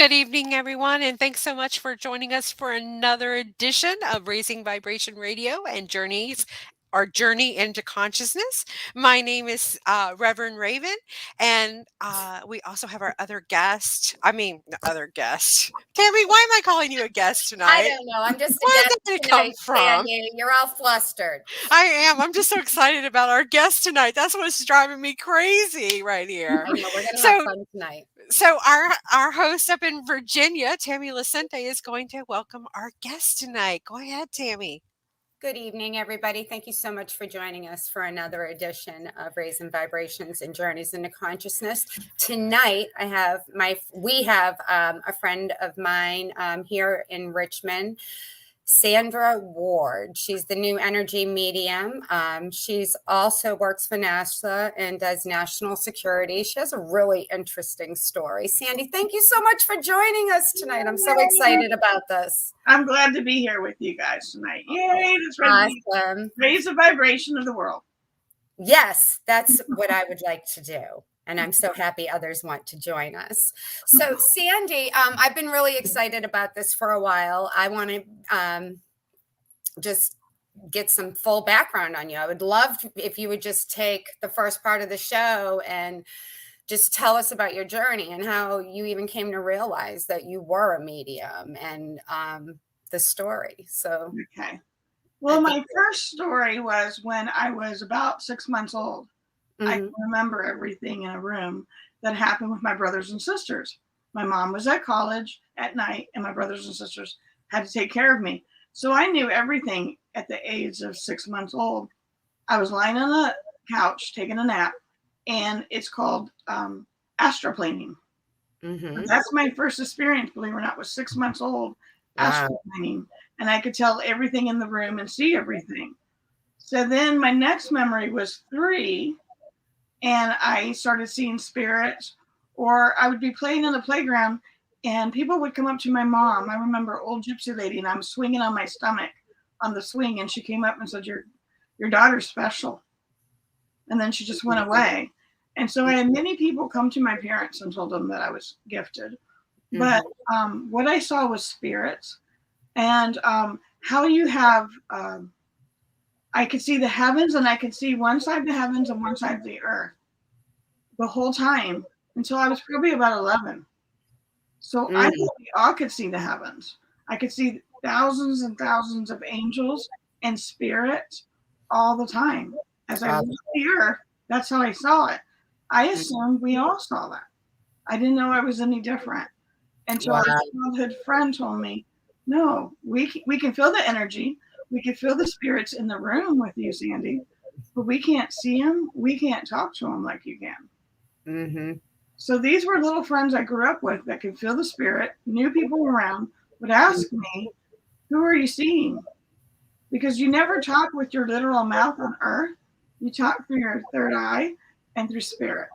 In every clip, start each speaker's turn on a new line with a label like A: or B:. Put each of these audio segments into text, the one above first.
A: Good evening, everyone, and thanks so much for joining us for another edition of Raising Vibration Radio and our journey into consciousness. My name is Reverend Raven, and we also have our other guest. Other guest. Tammy, why am I calling you a guest
B: I
A: tonight?
B: don't know. I'm just a
A: Where
B: guest
A: did that come
B: tonight,
A: from?
B: Sandy. You're all flustered.
A: I am. I'm just so excited about our guest tonight. That's what's driving me crazy right here.
B: I know we're gonna have
A: So,
B: fun tonight.
A: so our host up in Virginia, Tammy Lacente, is going to welcome our guest tonight. Go ahead, Tammy.
B: Good evening, everybody. Thank you so much for joining us for another edition of Raising Vibrations and Journeys into Consciousness. Tonight, we have a friend of mine here in Richmond, Sandra Ward. She's the new energy medium. She's also works for NASA and does national security. She has a really interesting story. Sandy, thank you so much for joining us tonight. I'm so excited about this.
C: I'm glad to be here with you guys tonight. Yay, that's right.
B: Awesome.
C: Raise the vibration of the world.
B: Yes, that's what I would like to do. And I'm so happy others want to join us. So, Sandy, I've been really excited about this for a while. I want to just get some full background on you. I would love if you would just take the first part of the show and just tell us about your journey and how you even came to realize that you were a medium and the story. So,
C: okay. Well, my first story was when I was about 6 months old. I can remember everything in a room that happened with my brothers and sisters. My mom was at college at night, and my brothers and sisters had to take care of me. So I knew everything at the age of 6 months old. I was lying on the couch taking a nap, and it's called astroplaning. That's my first experience, believe it or not, was 6 months old, astroplaning. And I could tell everything in the room and see everything. So then my next memory was 3, and I started seeing spirits, or I would be playing in the playground and people would come up to my mom. I remember old gypsy lady, and I'm swinging on my stomach on the swing, and she came up and said, your daughter's special. And then she just went away. And so I had many people come to my parents and told them that I was gifted. But what I saw was spirits, and how you have, I could see the heavens, and I could see one side of the heavens and one side of the earth the whole time until I was probably about 11. So I think we all could see the heavens. I could see thousands and thousands of angels and spirits all the time. As I looked at the earth, that's how I saw it. I assumed we all saw that. I didn't know I was any different until a childhood friend told me, no, we can feel the energy. We can feel the spirits in the room with you, Sandy, but we can't see them. We can't talk to them like you can. So these were little friends I grew up with that could feel the spirit, knew people around, would ask me, who are you seeing? Because you never talk with your literal mouth on earth. You talk through your third eye and through spirit.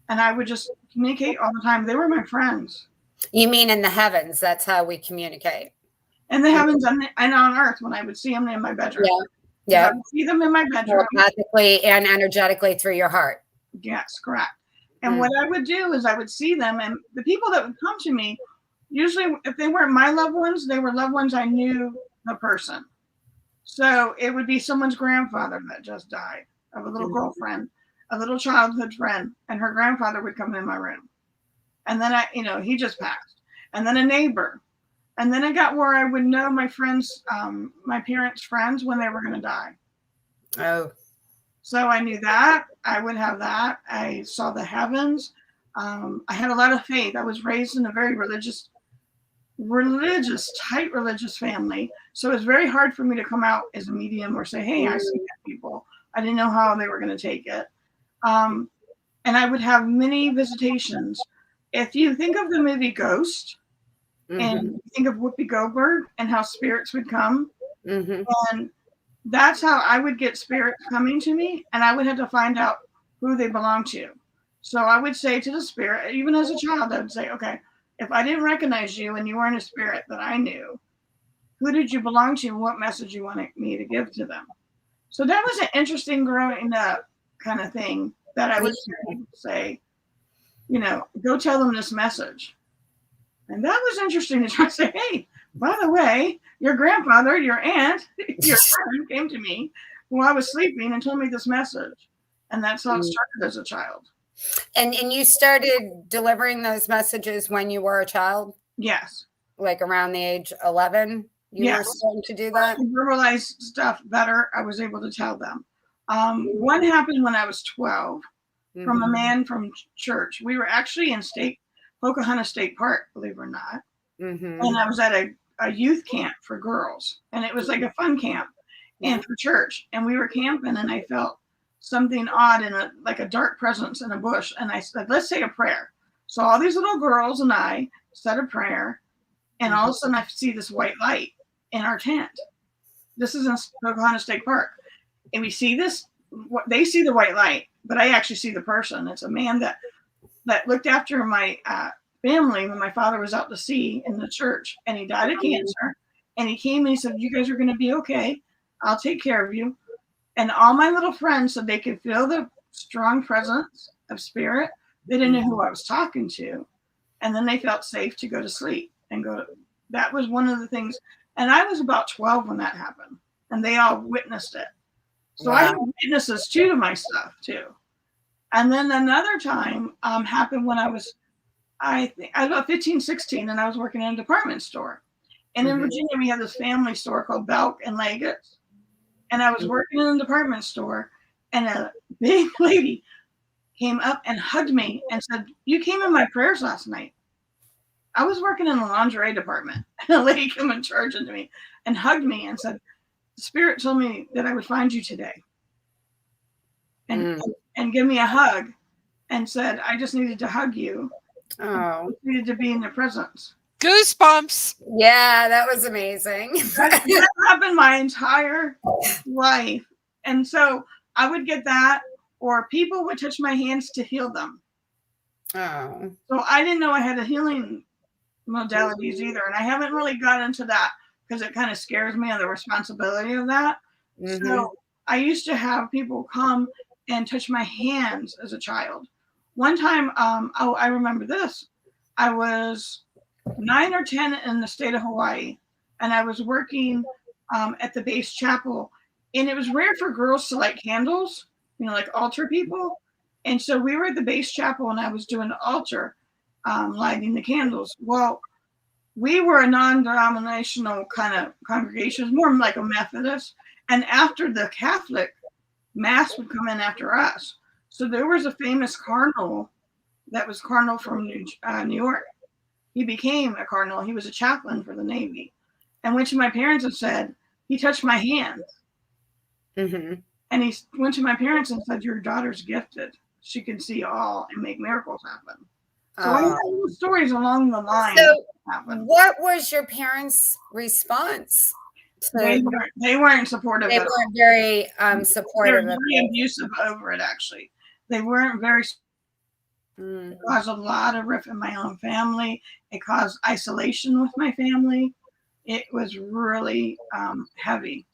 C: And I would just communicate all the time. They were my friends.
B: You mean in the heavens? That's how we communicate.
C: In the heavens and on earth, when I would see them in my bedroom.
B: Yeah.
C: I would see them in my bedroom.
B: Telepathically and energetically through your heart.
C: Yes, correct. And what I would do is I would see them, and the people that would come to me, usually if they weren't my loved ones, they were loved ones I knew the person. So it would be someone's grandfather that just died, of a little girlfriend, a little childhood friend, and her grandfather would come in my room. And then he just passed. And then a neighbor. And then it got where I would know my friends, my parents' friends, when they were going to die.
B: Oh.
C: So I knew that. I would have that. I saw the heavens. I had a lot of faith. I was raised in a very religious, tight religious family. So it was very hard for me to come out as a medium or say, hey, I see people. I didn't know how they were going to take it. And I would have many visitations. If you think of the movie Ghost, and you think of Whoopi Goldberg and how spirits would come, and that's how I would get spirits coming to me, and I would have to find out who they belong to. So I would say to the spirit, even as a child, I would say, okay, if I didn't recognize you and you weren't a spirit that I knew, who did you belong to and what message you wanted me to give to them? So that was an interesting growing up kind of thing that I would say, go tell them this message. And that was interesting to try to say, hey, by the way, your grandfather, your aunt, your friend came to me while I was sleeping and told me this message. And that's how it started as a child.
B: And you started delivering those messages when you were a child?
C: Yes.
B: Like around the age 11? You were starting to do that?
C: I verbalize stuff better. I was able to tell them. One happened when I was 12 from a man from church. We were actually in Pocahontas State Park, believe it or not. And I was at a youth camp for girls. And it was like a fun camp and for church. And we were camping and I felt something odd in like a dark presence in a bush. And I said, let's say a prayer. So all these little girls and I said a prayer. And all of a sudden I see this white light in our tent. This is in Pocahontas State Park. And we see this, they see the white light, but I actually see the person. It's a man that looked after my family when my father was out to sea in the church, and he died of cancer. And he came and he said, you guys are going to be okay. I'll take care of you. And all my little friends said they could feel the strong presence of spirit. They didn't know who I was talking to. And then they felt safe to go to sleep and that was one of the things. And I was about 12 when that happened, and they all witnessed it. So I have witnesses too to my stuff too. And then another time happened when I was about 15, 16, and I was working in a department store. And in Virginia, we had this family store called Belk and Leggett's. And I was working in a department store, and a big lady came up and hugged me and said, you came in my prayers last night. I was working in the lingerie department, and a lady came and charged into me and hugged me and said, the spirit told me that I would find you today. And give me a hug and said, I just needed to hug you. Oh. I needed to be in your presence.
A: Goosebumps.
B: Yeah, that was amazing.
C: That happened my entire life. And so I would get that, or people would touch my hands to heal them. Oh. So I didn't know I had a healing modalities either. And I haven't really got into that because it kind of scares me and the responsibility of that. So I used to have people come and touch my hands as a child. One time, I remember this. I was 9 or 10 in the state of Hawaii, and I was working at the base chapel, and it was rare for girls to light candles, like altar people. And so we were at the base chapel, and I was doing the altar, lighting the candles. Well, we were a non-denominational kind of congregation, more like a Methodist. And after the Catholic Mass would come in after us. So there was a famous cardinal that was cardinal from New York. He became a cardinal. He was a chaplain for the Navy. And went to my parents and said, he touched my hand. And he went to my parents and said, your daughter's gifted. She can see all and make miracles happen. So I have little stories along the line.
B: So what was your parents' response?
C: They weren't supportive.
B: They weren't very supportive.
C: They were very abusive over it, actually. They weren't very. It caused a lot of rift in my own family. It caused isolation with my family. It was really heavy.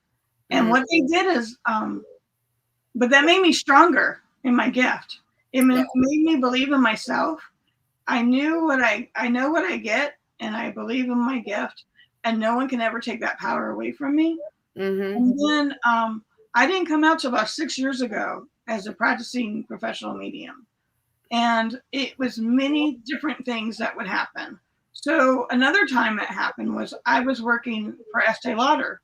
C: And what they did is, but that made me stronger in my gift. It made me believe in myself. I know what I get, and I believe in my gift, and no one can ever take that power away from me. And then I didn't come out till about 6 years ago as a practicing professional medium. And it was many different things that would happen. So another time it happened was I was working for Estee Lauder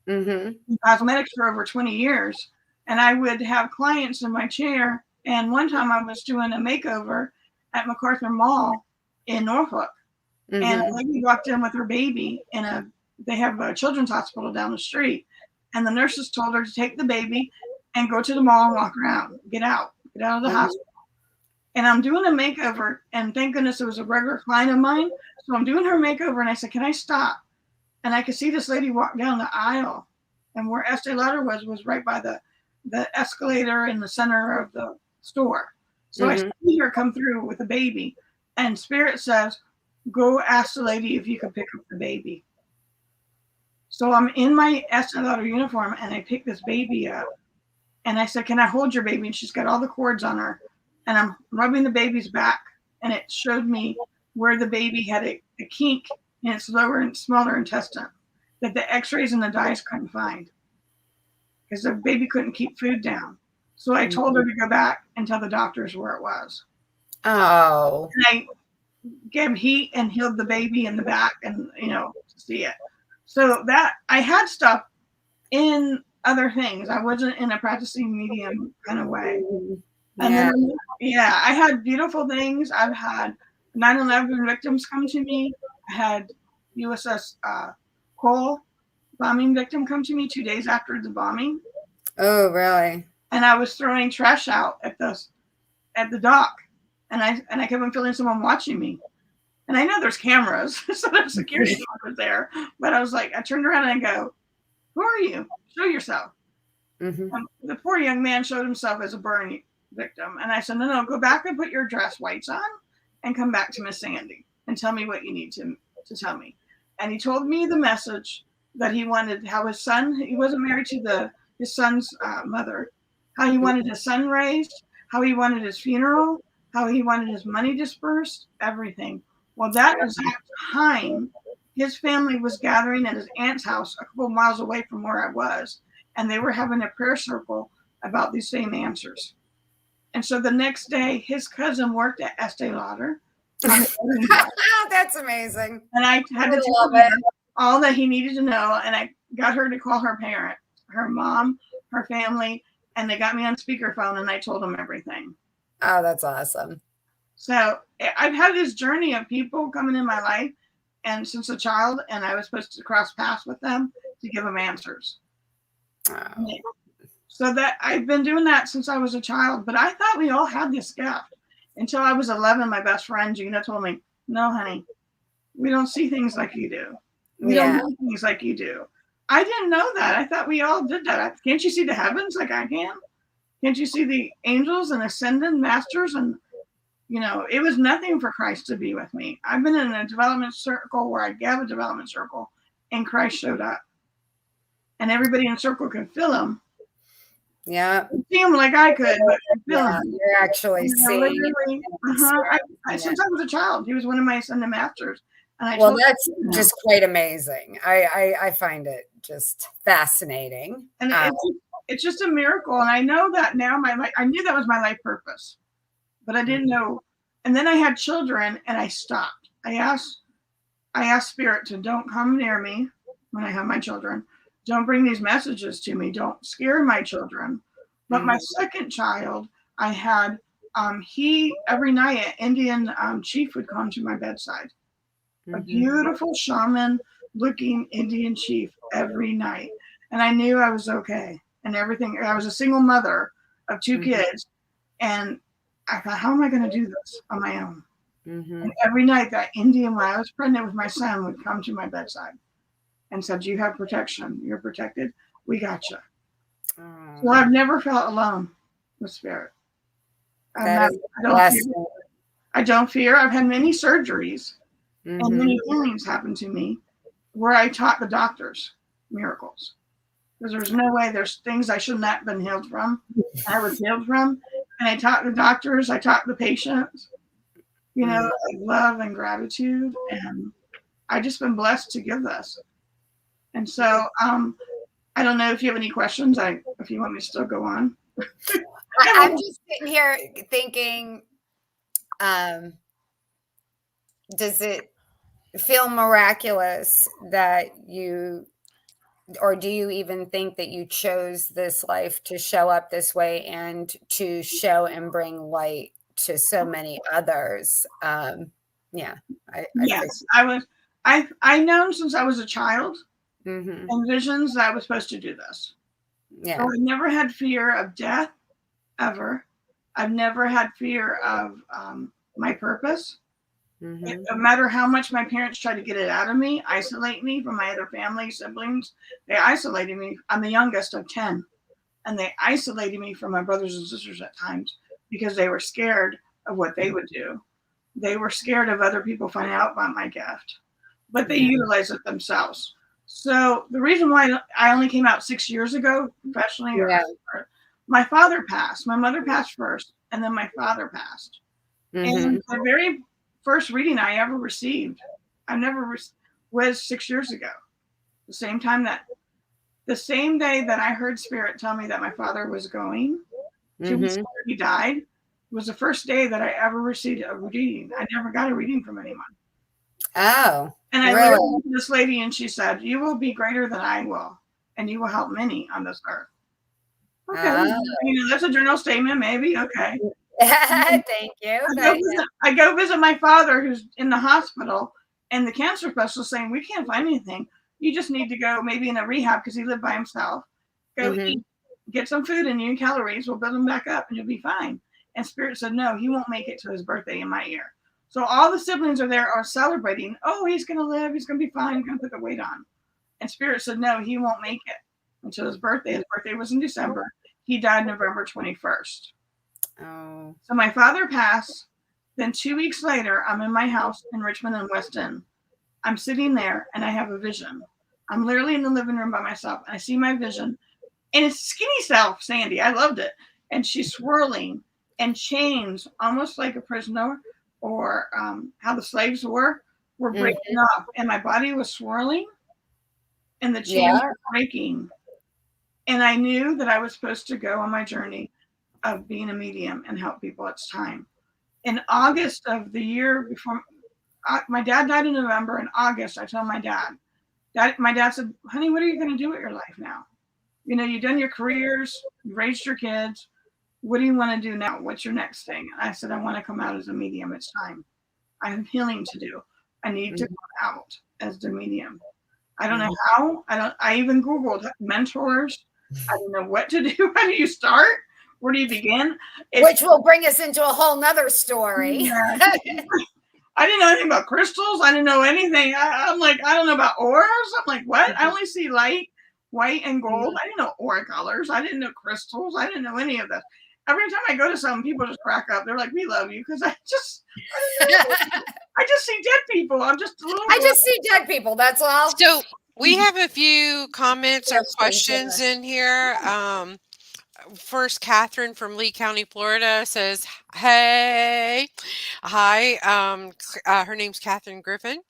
C: in cosmetics for over 20 years. And I would have clients in my chair. And one time I was doing a makeover at MacArthur Mall in Norfolk. And a lady walked in with her baby, and they have a children's hospital down the street. And the nurses told her to take the baby and go to the mall and walk around, get out of the hospital. And I'm doing a makeover, and thank goodness it was a regular client of mine. So I'm doing her makeover, and I said, can I stop? And I could see this lady walk down the aisle, and where Estee Lauder was right by the escalator in the center of the store. So I see her come through with a baby, and Spirit says, go ask the lady if you can pick up the baby. So I'm in my Estee Lauder uniform, and I pick this baby up, and I said, can I hold your baby? And she's got all the cords on her, and I'm rubbing the baby's back, and it showed me where the baby had a kink in its lower and smaller intestine that the x-rays and the dyes couldn't find because the baby couldn't keep food down. So I told her to go back and tell the doctors where it was.
B: Oh.
C: And I gave heat and healed the baby in the back and, to see it. So that I had stuff in other things. I wasn't in a practicing medium kind of way. And then, I had beautiful things. I've had 9/11 victims come to me. I had USS Cole bombing victim come to me 2 days after the bombing.
B: Oh, really?
C: And I was throwing trash out at the dock, and I kept on feeling someone watching me. And I know there's cameras, so there's security cameras there. But I was like, I turned around and I go, "Who are you? Show yourself." The poor young man showed himself as a burn victim, and I said, "No, go back and put your dress whites on, and come back to Miss Sandy and tell me what you need to tell me." And he told me the message that he wanted, how his son, he wasn't married to his son's mother, how he wanted his son raised, how he wanted his funeral, how he wanted his money dispersed, everything. Well, that exact time, his family was gathering at his aunt's house a couple of miles away from where I was, and they were having a prayer circle about these same answers. And so the next day, his cousin worked at Estee Lauder.
B: That's amazing.
C: And I had to tell him all that he needed to know, and I got her to call her parent, her mom, her family, and they got me on speakerphone, and I told them everything.
B: Oh, that's awesome.
C: So I've had this journey of people coming in my life, and since a child, and I was supposed to cross paths with them to give them answers. Oh. So that I've been doing that since I was a child, but I thought we all had this gift until I was 11. My best friend Gina told me, "No, honey, we don't see things like you do. We don't do things like you do." I didn't know that. I thought we all did that. Can't you see the heavens like I can? Can't you see the angels and ascended masters? And it was nothing for Christ to be with me. I've been in a development circle where I gave a development circle, and Christ showed up, and everybody in the circle could feel him.
B: Yeah,
C: see him like I could, but feel him.
B: You're actually seeing.
C: Since I was a child, he was one of my ascended masters. And
B: that's just quite amazing. I find it just fascinating,
C: and it's just a miracle. And I know that now. I knew that was my life purpose, but I didn't know. And then I had children, and I stopped. I asked Spirit to don't come near me when I have my children. Don't bring these messages to me. Don't scare my children. But my second child, I had, every night, an Indian chief would come to my bedside. A beautiful shaman-looking Indian chief every night. And I knew I was okay. And everything, I was a single mother of 2 kids. And I thought, how am I going to do this on my own? And every night, that Indian, when I was pregnant with my son, would come to my bedside and said, "You have protection. You're protected. We got you." So I've never felt alone with Spirit. I don't fear. I've had many surgeries and many healings happen to me where I taught the doctors miracles. Because there's no way, there's things I should not have been healed from. I was healed from. And I taught the doctors, I taught the patients, love and gratitude. And I've just been blessed to give this. And so I don't know if you have any questions. If you want me to still go on.
B: I'm just sitting here thinking, does it feel miraculous that or do you even think that you chose this life to show up this way and to show and bring light to so many others? Yes,
C: I've known since I was a child. And visions that I was supposed to do this. So I never had fear of death, ever. I've never had fear of my purpose. No matter how much my parents tried to get it out of me, isolate me from my other family, siblings, they isolated me. I'm the youngest of 10. And they isolated me from my brothers and sisters at times because they were scared of what they would do. They were scared of other people finding out about my gift. But they utilized it themselves. So the reason why I only came out 6 years ago professionally, my father passed. My mother passed first, and then my father passed. And the very first reading I ever received. I never was 6 years ago. The same day that I heard Spirit tell me that my father was going, 2 weeks after he died, was the first day that I ever received a reading. I never got a reading from anyone.
B: Oh,
C: and I
B: really?
C: went to this lady, and she said, "You will be greater than I will, and you will help many on this earth." Okay, that's a general statement, maybe. Okay.
B: Thank you.
C: I go visit my father, who's in the hospital, and the cancer specialist saying, "We can't find anything. You just need to go maybe in a rehab," because he lived by himself. Go eat, get some food in you and calories. We'll build him back up, and you'll be fine. And Spirit said, "No, he won't make it to his birthday in my year." So all the siblings are celebrating. Oh, he's going to live. He's going to be fine. He's going to put the weight on. And Spirit said, "No, he won't make it until his birthday." His birthday was in December. He died November 21st.
B: Oh.
C: So my father passed. Then 2 weeks later, I'm in my house in Richmond and West End. I'm sitting there and I have a vision. I'm literally in the living room by myself. And I see my vision. And it's skinny self, Sandy. I loved it. And she's swirling and chains, almost like a prisoner, or how the slaves were breaking off. And my body was swirling and the chains were breaking. And I knew that I was supposed to go on my journey of being a medium and help people. It's time. In August of the year before, my dad died in November. In August, I told my dad, my dad said, "Honey, what are you going to do with your life now? You know, you've done your careers, you raised your kids. What do you want to do now? What's your next thing?" And I said, "I want to come out as a medium. It's time. I have healing to do. I need to come out as the medium. I don't know how. I even Googled mentors. I don't know what to do. How do you start? Where do you begin?"
B: Which will bring us into a whole nother story.
C: Yeah. I didn't know anything about crystals. I didn't know anything. I'm like, I don't know about auras. I'm like, what? I only see light, white, and gold. I didn't know aura colors. I didn't know crystals. I didn't know any of this. Every time I go to some, people just crack up. They're like, "We love you," because I just see dead people. I just see
B: dead people. That's all.
A: So we have a few comments or questions in here. First, Catherine from Lee County, Florida says, "Hey, hi." Her name's Catherine Griffin.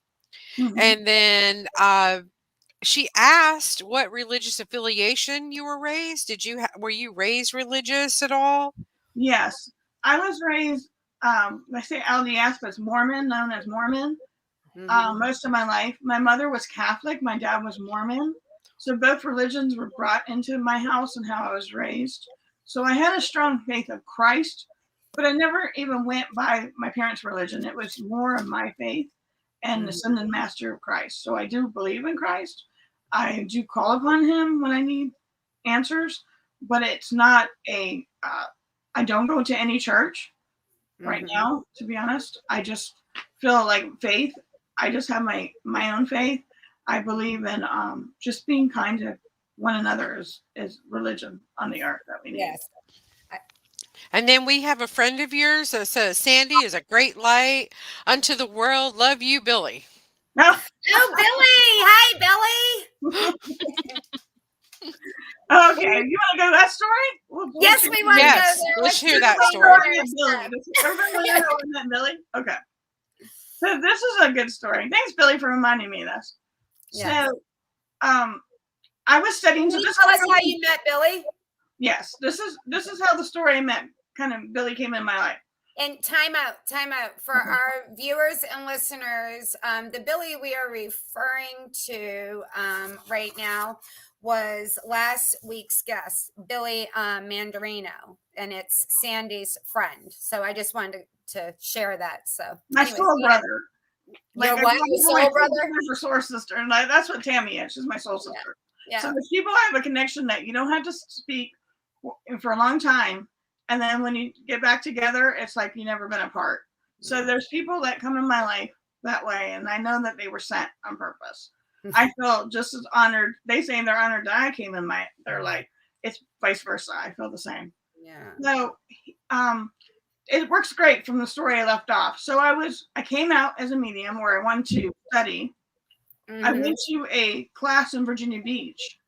A: And then she asked what religious affiliation you were raised. Were you raised religious at all?
C: Yes, I was raised. I say LDS, but it's Mormon, known as Mormon. Most of my life, my mother was Catholic. My dad was Mormon. So both religions were brought into my house and how I was raised. So I had a strong faith of Christ, but I never even went by my parents' religion. It was more of my faith and the Son and Master of Christ. So I do believe in Christ. I do call upon him when I need answers, but it's not I don't go to any church right now, to be honest. I just feel like faith. I just have my own faith. I believe in just being kind to one another is religion on the earth that we need.
B: Yes.
A: And then we have a friend of yours that says, "Sandy is a great light unto the world. Love you, Billy."
C: No.
B: Oh, Billy. Hi, Billy.
C: Okay, you want to go to that story?
B: Yes, we want to go there.
A: Let's hear that story.
C: Everybody know how I met Billy? Okay. So this is a good story. Thanks, Billy, for reminding me of this.
B: Yes.
C: So I was studying.
B: Can you tell us how you met Billy?
C: Yes, this is how the story met. Kind of Billy came in my life.
B: And time out for our viewers and listeners. The Billy we are referring to right now was last week's guest, Billy Mandarino, and it's Sandy's friend. So I just wanted to share that. So
C: my soul brother.
B: Your what? Your soul brother?
C: Her soul sister, and that's what Tammy is. She's my soul sister.
B: Yeah.
C: So there's people have a connection that you don't have to speak for a long time, and then when you get back together, it's like you've never been apart. So there's people that come in my life that way, and I know that they were sent on purpose. I feel just as honored. They say they're honored that I came in their life. It's vice versa. I feel the same.
B: Yeah.
C: So, it works great from the story I left off. So I came out as a medium where I wanted to study. I went to a class in Virginia Beach.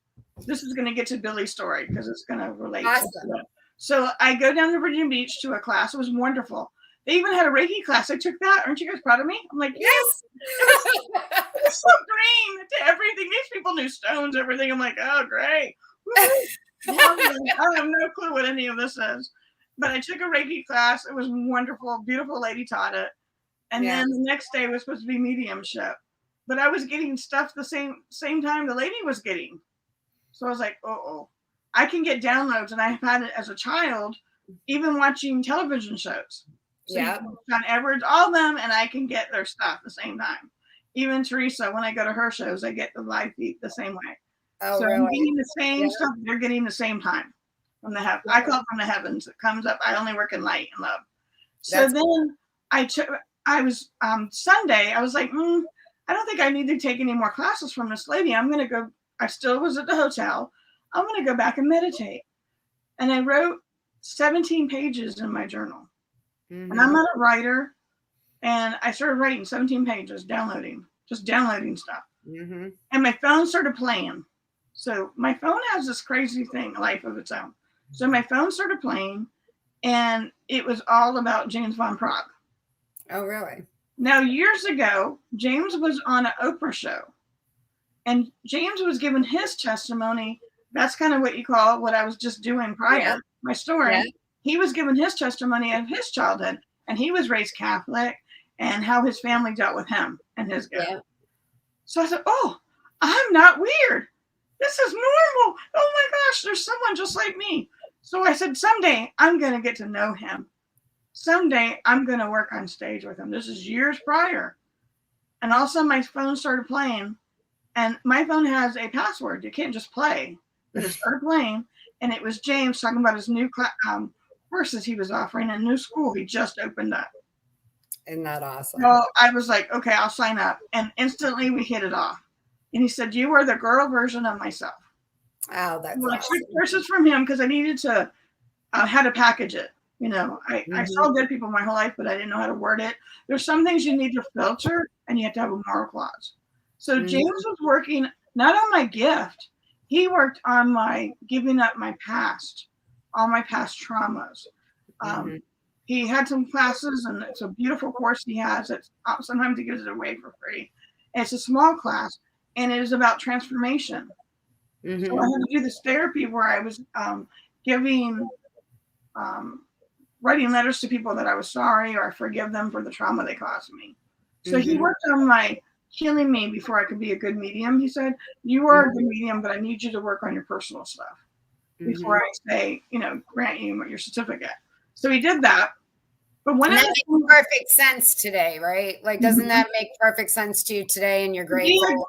C: This is going to get to Billy's story because it's going to relate to it. So I go down to Virginia Beach to a class. It was wonderful. They even had a Reiki class. I took that. Aren't you guys proud of me? I'm like,
B: Yes.
C: it was so green to everything. These people knew stones, everything. I'm like, oh, great. I have no clue what any of this is. But I took a Reiki class. It was wonderful. Beautiful lady taught it. And then the next day was supposed to be mediumship. But I was getting stuff the same time the lady was getting. So I was like, oh, I can get downloads. And I've had it as a child, even watching television shows. So John Edwards, all of them, and I can get their stuff the same time. Even Teresa, when I go to her shows, I get the live feed the same way.
B: Oh,
C: so
B: really?
C: I'm getting the same stuff they're getting the same time from the heaven. I call it from the heavens. It comes up. I only work in light and love. So then I was Sunday. I was like, I don't think I need to take any more classes from this lady. I'm going to go. I still was at the hotel. I'm going to go back and meditate. And I wrote 17 pages in my journal. Mm-hmm. And I'm not a writer. And I started writing 17 pages, just downloading stuff. Mm-hmm. And my phone started playing. So my phone has this crazy thing, life of its own. So my phone started playing, and it was all about James Van Praagh.
B: Oh, really?
C: Now, years ago, James was on an Oprah show, and James was giving his testimony. That's kind of what you call what I was just doing prior, my story. Yeah. He was giving his testimony of his childhood, and he was raised Catholic, and how his family dealt with him and his gift. Yeah. So I said, oh, I'm not weird. This is normal. Oh my gosh, there's someone just like me. So I said, someday I'm going to get to know him. Someday I'm going to work on stage with him. This is years prior. And all of a sudden my phone started playing, and my phone has a password. You can't just play, but it started playing. And it was James talking about his new courses he was offering in a new school he just opened up.
B: Isn't that awesome?
C: So I was like, okay, I'll sign up. And instantly we hit it off. And he said, you are the girl version of myself.
B: Oh, that's awesome.
C: I took courses from him because I needed to, how to package it. You know, I saw good people my whole life, but I didn't know how to word it. There's some things you need to filter, and you have to have a moral clause. So James was working not on my gift. He worked on my giving up my past, all my past traumas. He had some classes, and it's a beautiful course he has. It's sometimes he gives it away for free. And it's a small class, and it is about transformation. Mm-hmm. So I had to do this therapy where I was writing letters to people that I was sorry or I forgive them for the trauma they caused me. So he worked on my healing me before I could be a good medium. He said, you are a good medium, but I need you to work on your personal stuff before I say, grant you your certificate. So he did that. But when
B: that makes perfect sense today, right? Like, doesn't that make perfect sense to you today? And you're grateful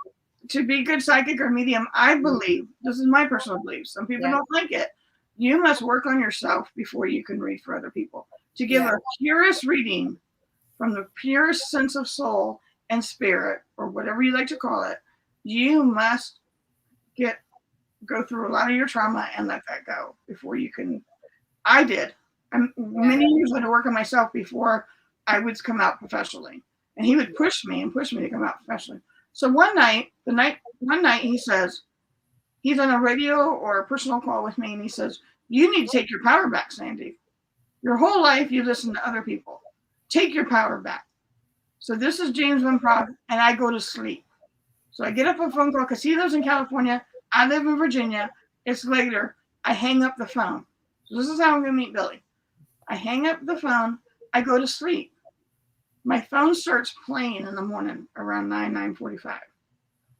C: to be good psychic or medium. I believe, this is my personal belief. Some people don't like it. You must work on yourself before you can read for other people. To give a purest reading from the purest sense of soul and spirit, or whatever you like to call it, you must go through a lot of your trauma and let that go before you can. I did. Many years I had to work on myself before I would come out professionally. And he would push me to come out professionally. So one night he says, he's on a radio or a personal call with me, and he says, you need to take your power back, Sandy. Your whole life you listen to other people. Take your power back. So this is James Van Praagh, and I go to sleep. So I get up a phone call because he lives in California. I live in Virginia. It's later. I hang up the phone. So this is how I'm going to meet Billy. I hang up the phone. I go to sleep. My phone starts playing in the morning around 9:45.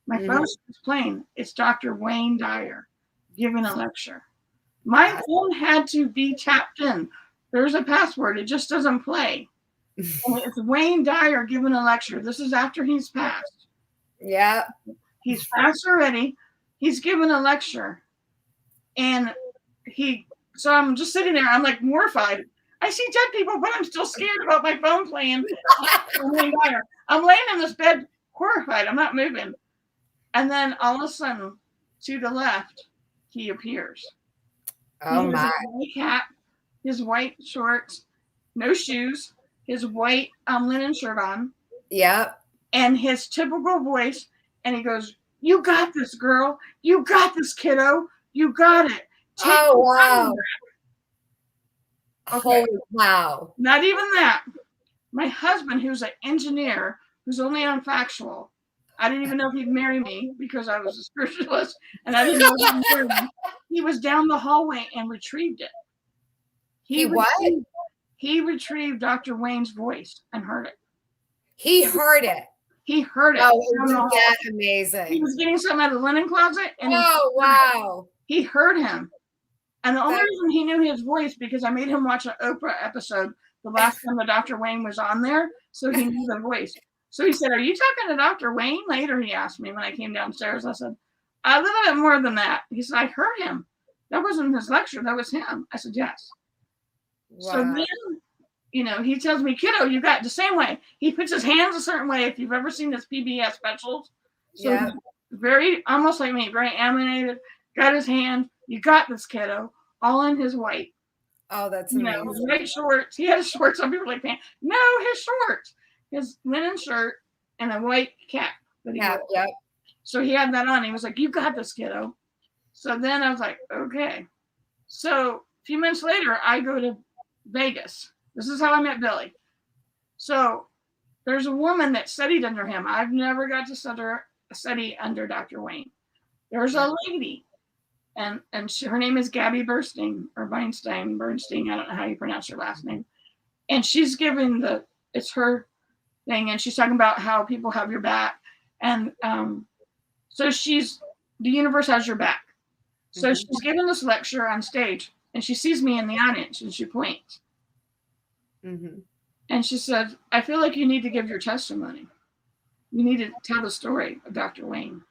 C: My phone starts playing. It's Dr. Wayne Dyer giving a lecture. My phone had to be tapped in. There's a password. It just doesn't play. And it's Wayne Dyer giving a lecture. This is after he's passed.
B: Yeah.
C: He's passed already. He's giving a lecture. And so I'm just sitting there. I'm like mortified. I see dead people, but I'm still scared about my phone playing. I'm laying in this bed horrified. I'm not moving. And then all of a sudden, to the left, he appears.
B: Oh, my.
C: His white cap, his white shorts, no shoes, his white linen shirt on.
B: Yep.
C: And his typical voice. And he goes, you got this, girl. You got this, kiddo. You got it.
B: Oh, wow. Okay. Holy wow.
C: Not even that. My husband, who's an engineer, who's only on factual, I didn't even know if he'd marry me because I was a spiritualist, and I didn't know he'd marry me. He was down the hallway and retrieved it. He retrieved Dr. Wayne's voice and heard it.
B: He heard it.
C: He heard it.
B: Oh, isn't that amazing?
C: He was getting something out of the linen closet, and
B: wow.
C: He heard him. And the only reason he knew his voice because I made him watch an Oprah episode the last time the Dr. Wayne was on there, so he knew the voice. So he said, "Are you talking to Dr. Wayne?" Later, he asked me when I came downstairs. I said, "A little bit more than that." He said, "I heard him. That wasn't his lecture. That was him." I said, "Yes." Wow. So then, he tells me, "Kiddo, you got the same way." He puts his hands a certain way. If you've ever seen his PBS specials, so very almost like me, very animated. Got his hand. You got this, kiddo. All in his white.
B: Oh, that's amazing.
C: His white shorts. He had his shorts. Some people are like, pants. No, his shorts. His linen shirt and a white cap.
B: Yep.
C: So he had that on. He was like, "You got this, kiddo." So then I was like, okay. So a few months later, I go to Vegas. This is how I met Billy. So there's a woman that studied under him. I've never got to study under Dr. Wayne. There's a lady. And her name is Gabby Bernstein. I don't know how you pronounce her last name. And she's giving it's her thing. And she's talking about how people have your back. And so the universe has your back. So she's giving this lecture on stage. And she sees me in the audience and she points. Mm-hmm. And she said, "I feel like you need to give your testimony. You need to tell the story of Dr. Wayne."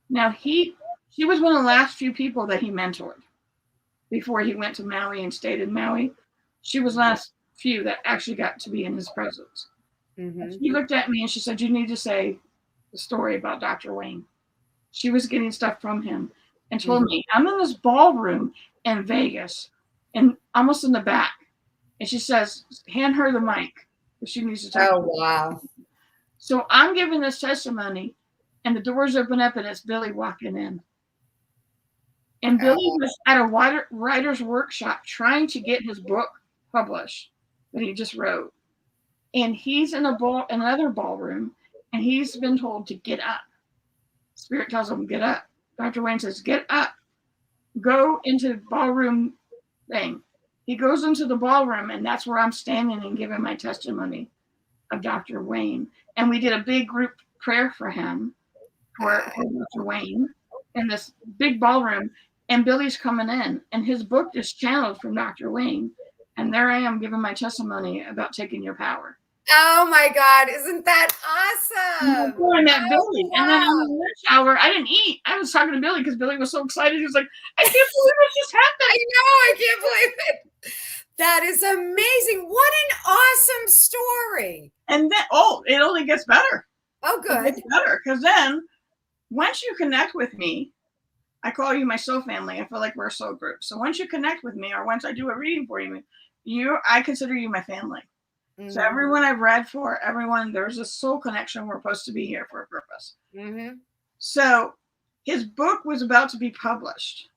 C: Now, she was one of the last few people that he mentored before he went to Maui and stayed in Maui. She was the last few that actually got to be in his presence. Mm-hmm. She looked at me and she said, "You need to say the story about Dr. Wayne." She was getting stuff from him and told me, "I'm in this ballroom in Vegas and almost in the back." And she says, "Hand her the mic. She needs to talk."
B: Oh, wow.
C: So I'm giving this testimony and the doors open up and it's Billy walking in. And Billy was at a writer's workshop trying to get his book published that he just wrote. And he's in another ballroom, and he's been told to get up. Spirit tells him, "Get up." Dr. Wayne says, "Get up. Go into the ballroom thing." He goes into the ballroom, and that's where I'm standing and giving my testimony of Dr. Wayne. And we did a big group prayer for him, for Dr. Wayne, in this big ballroom. And Billy's coming in, and his book is channeled from Dr. Wayne. And there I am giving my testimony about taking your power.
B: Oh my God, isn't that awesome?
C: I met Billy. Wow. And then in the lunch hour, I didn't eat. I was talking to Billy because Billy was so excited. He was like, "I can't believe it just happened."
B: I know, I can't believe it. That is amazing. What an awesome story.
C: And then, it only gets better.
B: Oh, good.
C: It gets better because then once you connect with me, I call you my soul family. I feel like we're a soul group. So once you connect with me, or once I do a reading for you, I consider you my family. Mm-hmm. So everyone I've read for, there's a soul connection. We're supposed to be here for a purpose. Mm-hmm. So his book was about to be published,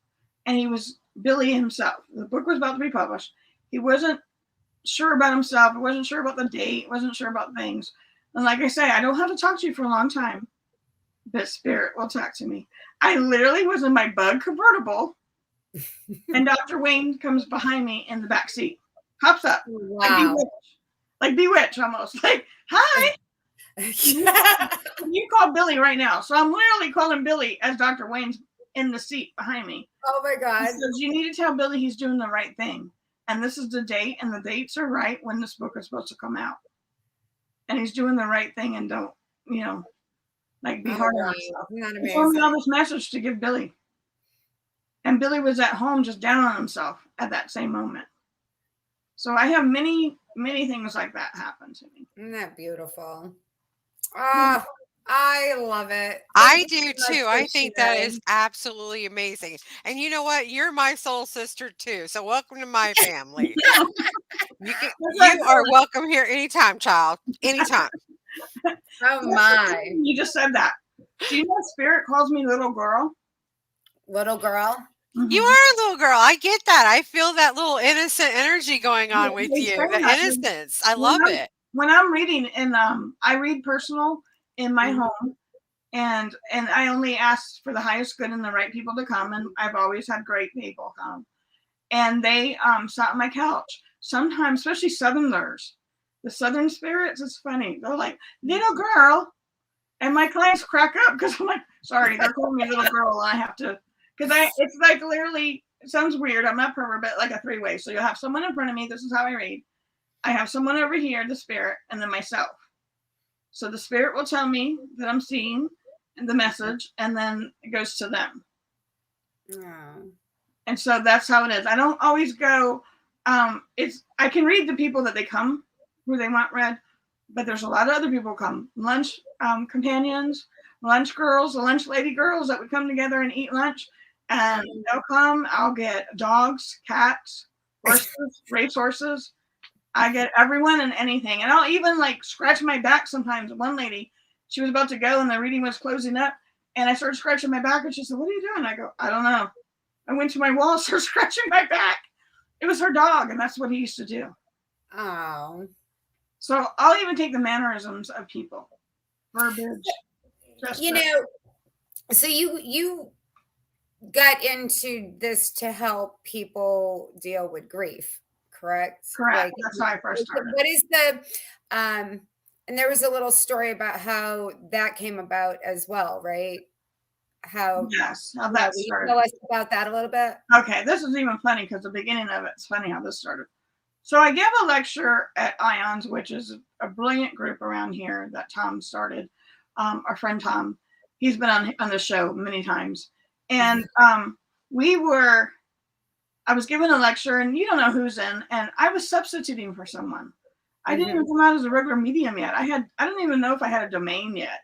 C: and he was Billy himself. The book was about to be published. He wasn't sure about himself. He wasn't sure about the date. Wasn't sure about things. And like I say, I don't have to talk to you for a long time, but Spirit will talk to me. I literally was in my bug convertible, and Dr. Wayne comes behind me in the back seat, hops up,
B: wow,
C: like Bewitched almost, like, "Hi." You call Billy right now. So I'm literally calling Billy as Dr. Wayne's in the seat behind me.
B: Oh my God.
C: He says, "You need to tell Billy he's doing the right thing. And this is the date, and the dates are right when this book is supposed to come out. And he's doing the right thing, and don't, be hard on himself." He told me all this message to give Billy. And Billy was at home just down on himself at that same moment. So I have many, many things like that happen to me.
B: Isn't that beautiful? Oh, I love it.
A: I do too. I think that is absolutely amazing. And you know what? You're my soul sister too. So welcome to my family. You are welcome here anytime, child. Anytime.
B: Oh my.
C: You just said that. Do you know Spirit calls me little girl?
B: Little girl?
A: You are a little girl. I get that. I feel that little innocent energy going on with
C: They
A: you.
C: say
A: The
C: that
A: innocence. I
C: when
A: love
C: I'm,
A: it.
C: when I'm reading, and I read personal in my home, and I only ask for the highest good and the right people to come, and I've always had great people come, and they sat on my couch. Sometimes, especially Southerners, the Southern spirits, it's funny. They're like, little girl, and my clients crack up because I'm like, sorry, they're calling me little girl, and I have to, because it's like literally, it sounds weird. I'm not pervert, but like a three-way. So you'll have someone in front of me. This is how I read. I have someone over here, the spirit, and then myself. So the spirit will tell me that I'm seeing the message, and then it goes to them.
B: Oh.
C: And so that's how it is. I don't always go. I can read the people that they come who they want read, but there's a lot of other people come. Lunch companions, lunch girls, the lunch lady girls that would come together and eat lunch, and they'll come. I'll get dogs, cats, horses, racehorses. I get everyone and anything. And I'll even like scratch my back sometimes. One lady, she was about to go and the reading was closing up. And I started scratching my back and she said, "What are you doing?" I go, "I don't know." I went to my wall, started scratching my back. It was her dog, and that's what he used to do.
B: Oh.
C: So I'll even take the mannerisms of people. Verbiage.
B: You know, so you got into this to help people deal with grief, correct?
C: Correct.
B: Like,
C: that's how I first started.
B: What is the and there was a little story about how that came about as well, right? How
C: that
B: will you
C: started.
B: tell us about that a little bit?
C: Okay, this is even funny because the beginning of it's funny how this started. So I give a lecture at Ions, which is a brilliant group around here that Tom started. Our friend Tom, he's been on the show many times, and I was given a lecture, and you don't know who's in, and I was substituting for someone. I didn't even come out as a regular medium yet. I don't even know if I had a domain yet.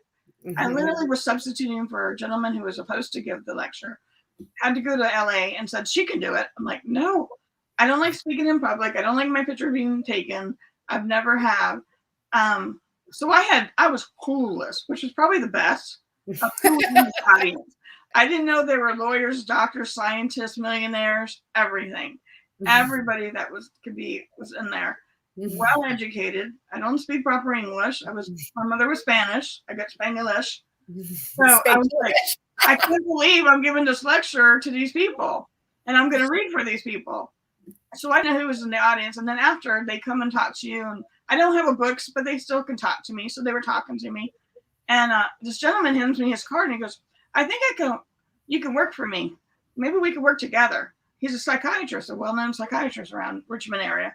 C: I literally was substituting for a gentleman who was supposed to give the lecture. Had to go to LA and said she can do it. I'm like, no, I don't like speaking in public. I don't like my picture being taken. I've never have. So I was clueless, which is probably the best of the audience. I didn't know there were lawyers, doctors, scientists, millionaires, everything. Everybody that was in there. Well educated. I don't speak proper English. My mother was Spanish. I got Spanglish. So I was like, I can't believe I'm giving this lecture to these people, and I'm going to read for these people. So I know who was in the audience, and then after they come and talk to you, and I don't have a books, but they still can talk to me. So they were talking to me, and this gentleman hands me his card, and he goes, "I think you can work for me. Maybe we could work together." He's a psychiatrist, a well-known psychiatrist around Richmond area.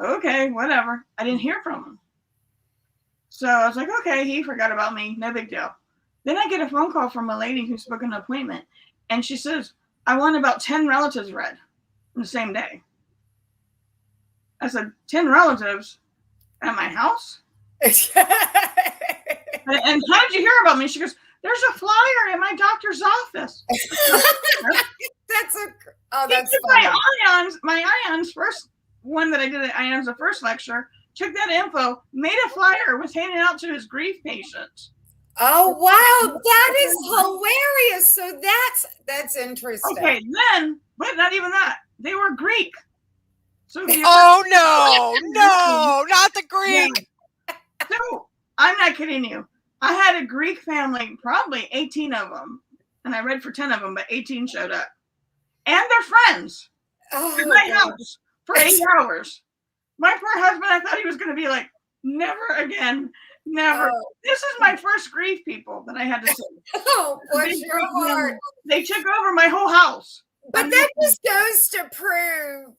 C: Okay, whatever. I didn't hear from him. So I was like, okay, he forgot about me. No big deal. Then I get a phone call from a lady who's booked an appointment, and she says, "I want about 10 relatives read in the same day." I said, 10 relatives at my house? And how did you hear about me? She goes, "There's a flyer in my doctor's office."
B: That's
C: my Ions first one that I did at Ions, the first lecture, took that info, made a flyer, was handing out to his grief patients.
B: Oh wow, that is hilarious. So that's interesting.
C: Okay, then, but not even that. They were Greek. So
A: no, not the Greek.
C: Yeah. So I'm not kidding you. I had a Greek family, probably 18 of them, and I read for 10 of them, but 18 showed up, and their friends in my house for 8 hours. My poor husband, I thought he was going to be like, never again. Never. This is my first grief, people, that I had to see.
B: Oh, bless your heart.
C: They took over my whole house.
B: But that just goes to prove,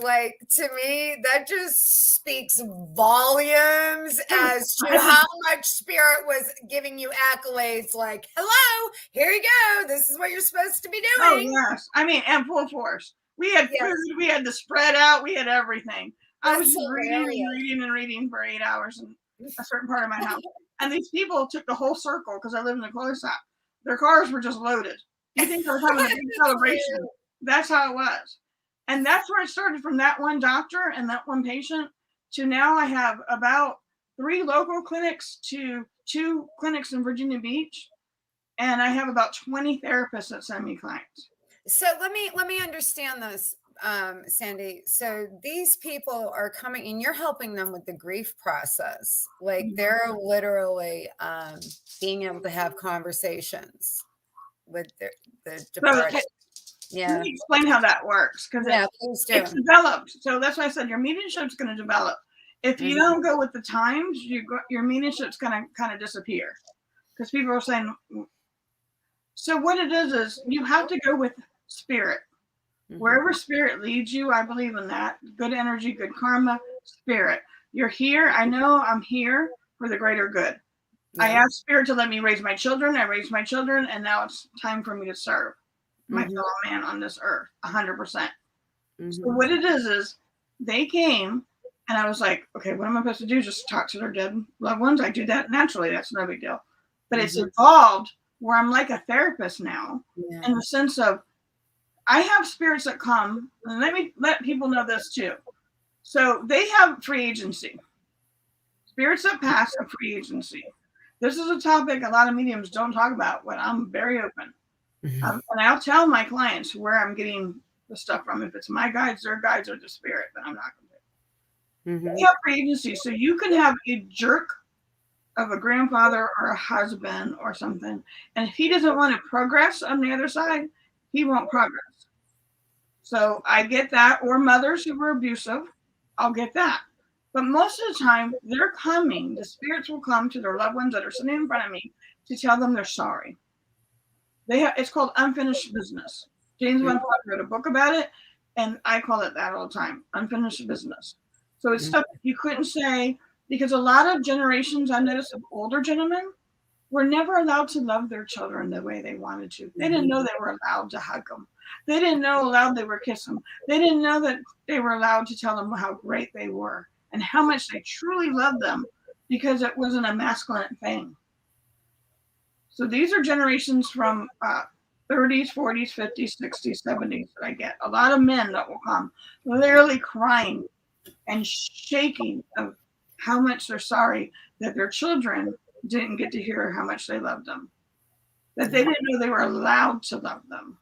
B: like, to me, that just speaks volumes as to how much spirit was giving you accolades. Like, hello, here you go. This is what you're supposed to be doing.
C: Oh, yes. I mean, and full force. We had food. We had the spread out. We had everything. I was just reading for 8 hours in a certain part of my house. And these people took the whole circle because I live in a cul-de-sac. Their cars were just loaded. You think I was having a big celebration. That's how it was. And that's where it started, from that one doctor and that one patient to now I have about 3 local clinics to 2 clinics in Virginia Beach. And I have about 20 therapists that send me clients.
B: So let me understand this, Sandy. So these people are coming and you're helping them with the grief process. Like they're literally being able to have conversations with the
C: So
B: departed. Yeah.
C: let me explain how that works, because
B: Please do.
C: it's developed. So that's why I said your mediumship's going to develop. If you don't go with the times, your mediumship's going to kind of disappear, because people are saying. So what it is you have to go with spirit. Wherever spirit leads you, I believe in that. Good energy, good karma, spirit. You're here. I know I'm here for the greater good. Yeah. I asked spirit to let me raise my children. I raised my children, and now it's time for me to serve my fellow man on this earth, 100%. So what it is they came, and I was like, okay, what am I supposed to do? Just talk to their dead loved ones? I do that naturally. That's no big deal. But it's evolved where I'm like a therapist now, in the sense of I have spirits that come, and let me let people know this too. So they have free agency. Spirits that pass have free agency. This is a topic a lot of mediums don't talk about, but I'm very open. And I'll tell my clients where I'm getting the stuff from. If it's my guides, their guides, or the spirit, then I'm not going to do it. They have free agency. So you can have a jerk of a grandfather or a husband or something, and if he doesn't want to progress on the other side, he won't progress. So I get that, or mothers who were abusive, I'll get that. But most of the time, they're coming, the spirits will come to their loved ones that are sitting in front of me to tell them they're sorry. It's called unfinished business. James Van Praagh wrote a book about it, and I call it that all the time, unfinished business. So it's stuff that you couldn't say, because a lot of generations, I noticed, of older gentlemen were never allowed to love their children the way they wanted to. They didn't know they were allowed to hug them. They didn't know allowed they were kiss them. They didn't know that they were allowed to tell them how great they were and how much they truly loved them, because it wasn't a masculine thing. So these are generations from 30s, 40s, 50s, 60s, 70s that I get. A lot of men that will come literally crying and shaking of how much they're sorry that their children didn't get to hear how much they loved them, that they didn't know they were allowed to love them.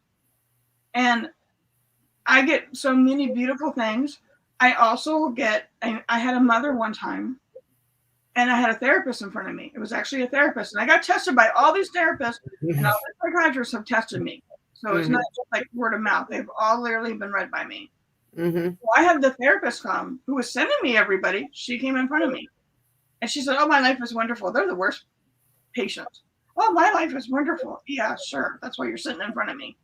C: And I get so many beautiful things. I also get, I had a mother one time, and I had a therapist in front of me. It was actually a therapist. And I got tested by all these therapists, and all the psychiatrists have tested me. So it's not just like word of mouth. They've all literally been read by me. So I had the therapist come who was sending me everybody. She came in front of me. And she said, oh, my life is wonderful. They're the worst patients. Oh, my life is wonderful. Yeah, sure. That's why you're sitting in front of me.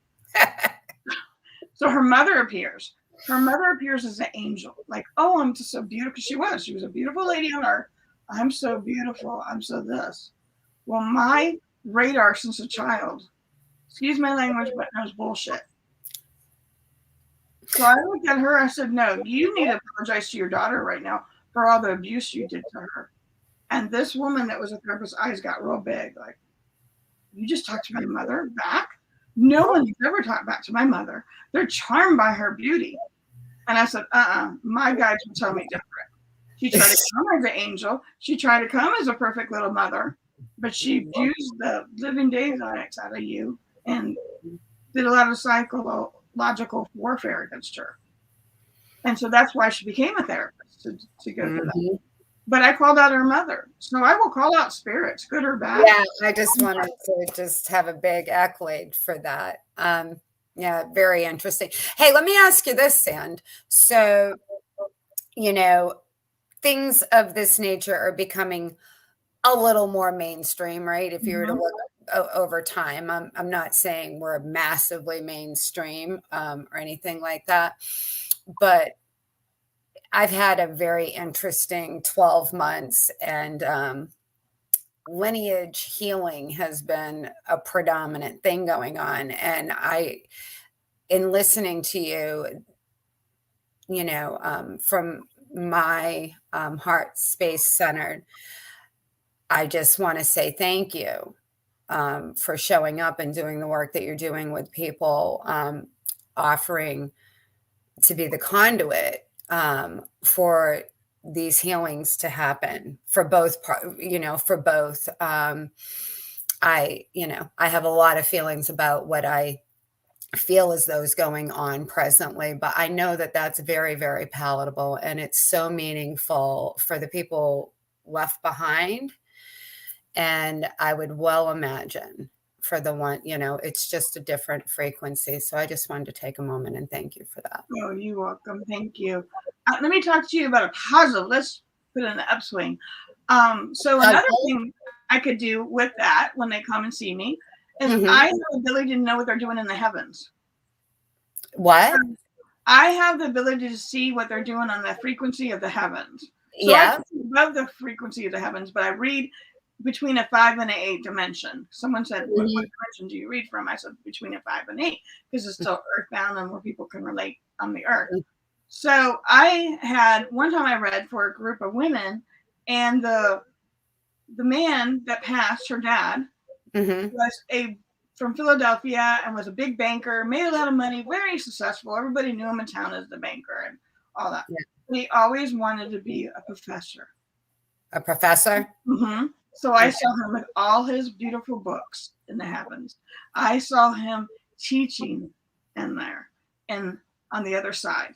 C: So her mother appears. Her mother appears as an angel. Like, oh, I'm just so beautiful. She was a beautiful lady on earth. I'm so beautiful. I'm so this. Well, my radar since a child, excuse my language, but knows bullshit. So I looked at her. I said, no, you need to apologize to your daughter right now for all the abuse you did to her. And this woman that was a therapist's eyes got real big. Like, you just talked to my mother back? No one's ever talked back to my mother. They're charmed by her beauty. And I said, my guides will tell me different. She tried to come as an angel. She tried to come as a perfect little mother, but she used the living daylights out of you and did a lot of psychological warfare against her. And so that's why she became a therapist, to go through that. But I called out her mother. So I will call out spirits, good or bad.
B: Yeah, I just wanted to just have a big accolade for that. Yeah, very interesting. Hey, let me ask you this, Sand. So, things of this nature are becoming a little more mainstream, right? If you were to look over time, I'm not saying we're massively mainstream or anything like that, but I've had a very interesting 12 months, and lineage healing has been a predominant thing going on. And in listening to you, from my heart space centered, I just want to say thank you for showing up and doing the work that you're doing with people, offering to be the conduit for these healings to happen for both, for both. I have a lot of feelings about what I feel as though is going on presently, but I know that that's very, very palatable, and it's so meaningful for the people left behind. And I would well imagine for the one, it's just a different frequency. So I just wanted to take a moment and thank you for that.
C: Oh, you're welcome. Thank you. Let me talk to you about a positive. Let's put it in the upswing. So another thing I could do with that when they come and see me is I have the ability to know what they're doing in the heavens.
B: What?
C: I have the ability to see what they're doing on the frequency of the heavens. So I can see above the frequency of the heavens, but I read between a 5 and an 8 dimension. Someone said, what dimension do you read from? I said, between a 5 and 8, because it's still earthbound and where people can relate on the earth. So I had one time I read for a group of women, and the man that passed, her dad, was from Philadelphia and was a big banker, made a lot of money, very successful. Everybody knew him in town as the banker and all that. Yeah. He always wanted to be a professor.
B: A professor?
C: So I saw him with all his beautiful books in the heavens. I saw him teaching in there and on the other side.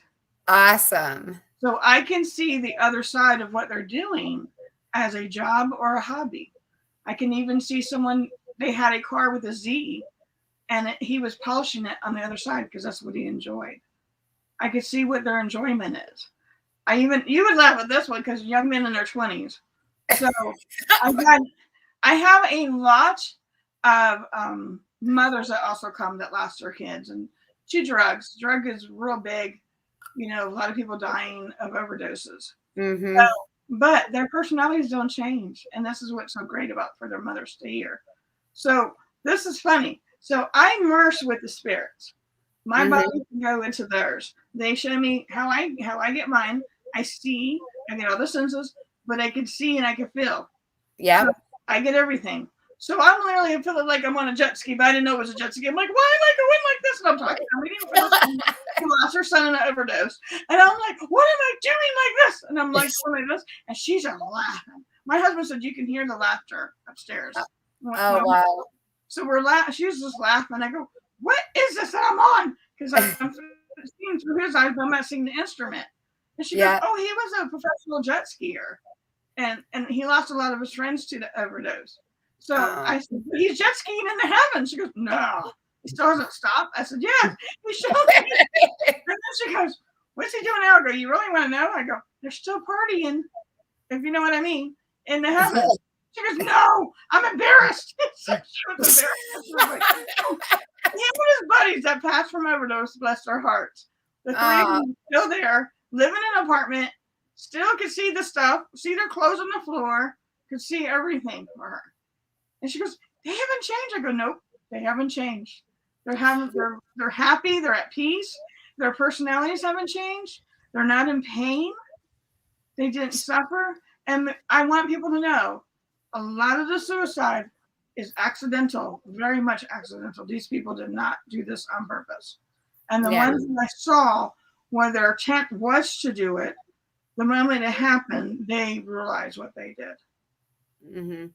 B: Awesome.
C: So I can see the other side of what they're doing as a job or a hobby. I can even see someone, they had a car with a Z, and he was polishing it on the other side because that's what he enjoyed. I could see what their enjoyment is. You would laugh at this one because young men in their 20s. So I have a lot of mothers that also come that lost their kids and to drugs. Drug is real big. A lot of people dying of overdoses. So, but their personalities don't change. And this is what's so great about for their mothers to hear. So this is funny. So I immerse with the spirits. My body can go into theirs. They show me how I get mine. I see, I get all the senses, but I can see and I can feel.
B: Yeah.
C: So I get everything. So I'm literally feeling like I'm on a jet ski, but I didn't know it was a jet ski. I'm like, why am I going like this? And I'm reading for who lost her son in an overdose. And I'm like, what am I doing like this? And I'm like, like this. And she's just laughing. My husband said, you can hear the laughter upstairs.
B: Oh, wow.
C: So we're laughing. She was just laughing. I go, what is this that I'm on? Because I'm seeing through his eyes, but I'm not seeing the instrument. And she goes, oh, he was a professional jet skier. And he lost a lot of his friends to the overdose. So I said, he's jet skiing in the heavens. She goes, no, he still hasn't stopped. I said, yeah, he showed me. And then she goes, what's he doing now? I go, you really want to know? I go, they're still partying, if you know what I mean, in the heavens. She goes, no, I'm embarrassed. She was embarrassed. He and his buddies that passed from overdose, bless their hearts. The three of them still there, living in an apartment, still could see the stuff, see their clothes on the floor, could see everything for her. And she goes, they haven't changed. I go, nope, they haven't changed. They're happy, they're at peace, their personalities haven't changed, they're not in pain, they didn't suffer. And I want people to know a lot of the suicide is accidental, very much accidental. These people did not do this on purpose. And the ones that I saw where their intent was to do it, the moment it happened, they realized what they did.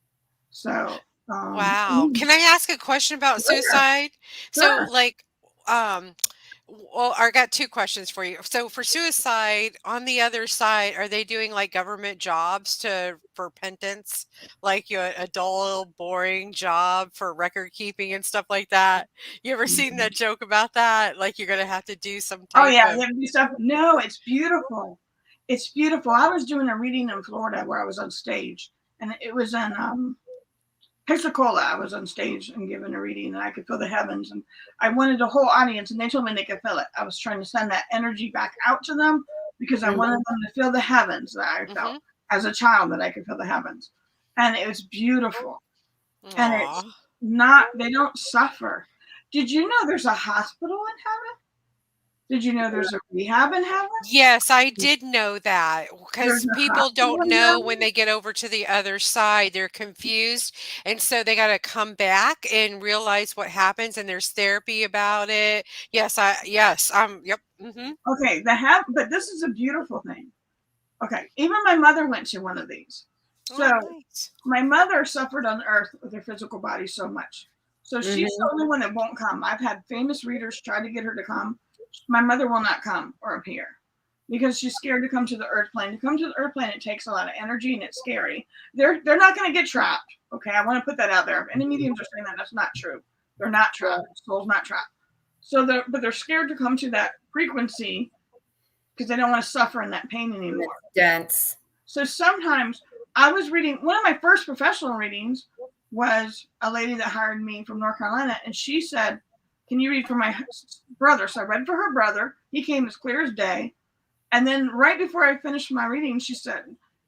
C: So,
A: wow. Can I ask a question about suicide?
C: Sure.
A: So, like, well, I got two questions for you. So, for suicide, on the other side, are they doing like government jobs for penance, like a dull, boring job for record keeping and stuff like that? You ever seen that joke about that? Like, you're gonna have to do some type
C: you
A: of.
C: have to do stuff. No, it's beautiful. It's beautiful. I was doing a reading in Florida where I was on stage, and it was in Pensacola. I was on stage and giving a reading, and I could feel the heavens, and I wanted a whole audience, and they told me they could feel it. I was trying to send that energy back out to them because I wanted them to feel the heavens that I felt as a child, that I could feel the heavens. And it was beautiful.
A: Aww.
C: And it's not, they don't suffer. Did you know there's a hospital in heaven? Did you know there's a rehab in heaven?
A: Yes, I did know that, because people don't know when they get over to the other side. They're confused, and so they got to come back and realize what happens, and there's therapy about it. Yes, yep.
C: Okay, but this is a beautiful thing. Okay, even my mother went to one of these. So my mother suffered on earth with her physical body so much. So she's the only one that won't come. I've had famous readers try to get her to come. My mother will not come or appear because she's scared to come to the earth plane. To come to the earth plane, it takes a lot of energy and it's scary. They're not going to get trapped. Okay, I want to put that out there. If any mediums are saying that, that's not true. They're not trapped. Soul's not trapped. So they're scared to come to that frequency because they don't want to suffer in that pain anymore.
B: Dense.
C: So sometimes I was reading, one of my first professional readings was a lady that hired me from North Carolina, and she said, can you read for my brother? So I read for her brother. He came as clear as day. And then right before I finished my reading, she said,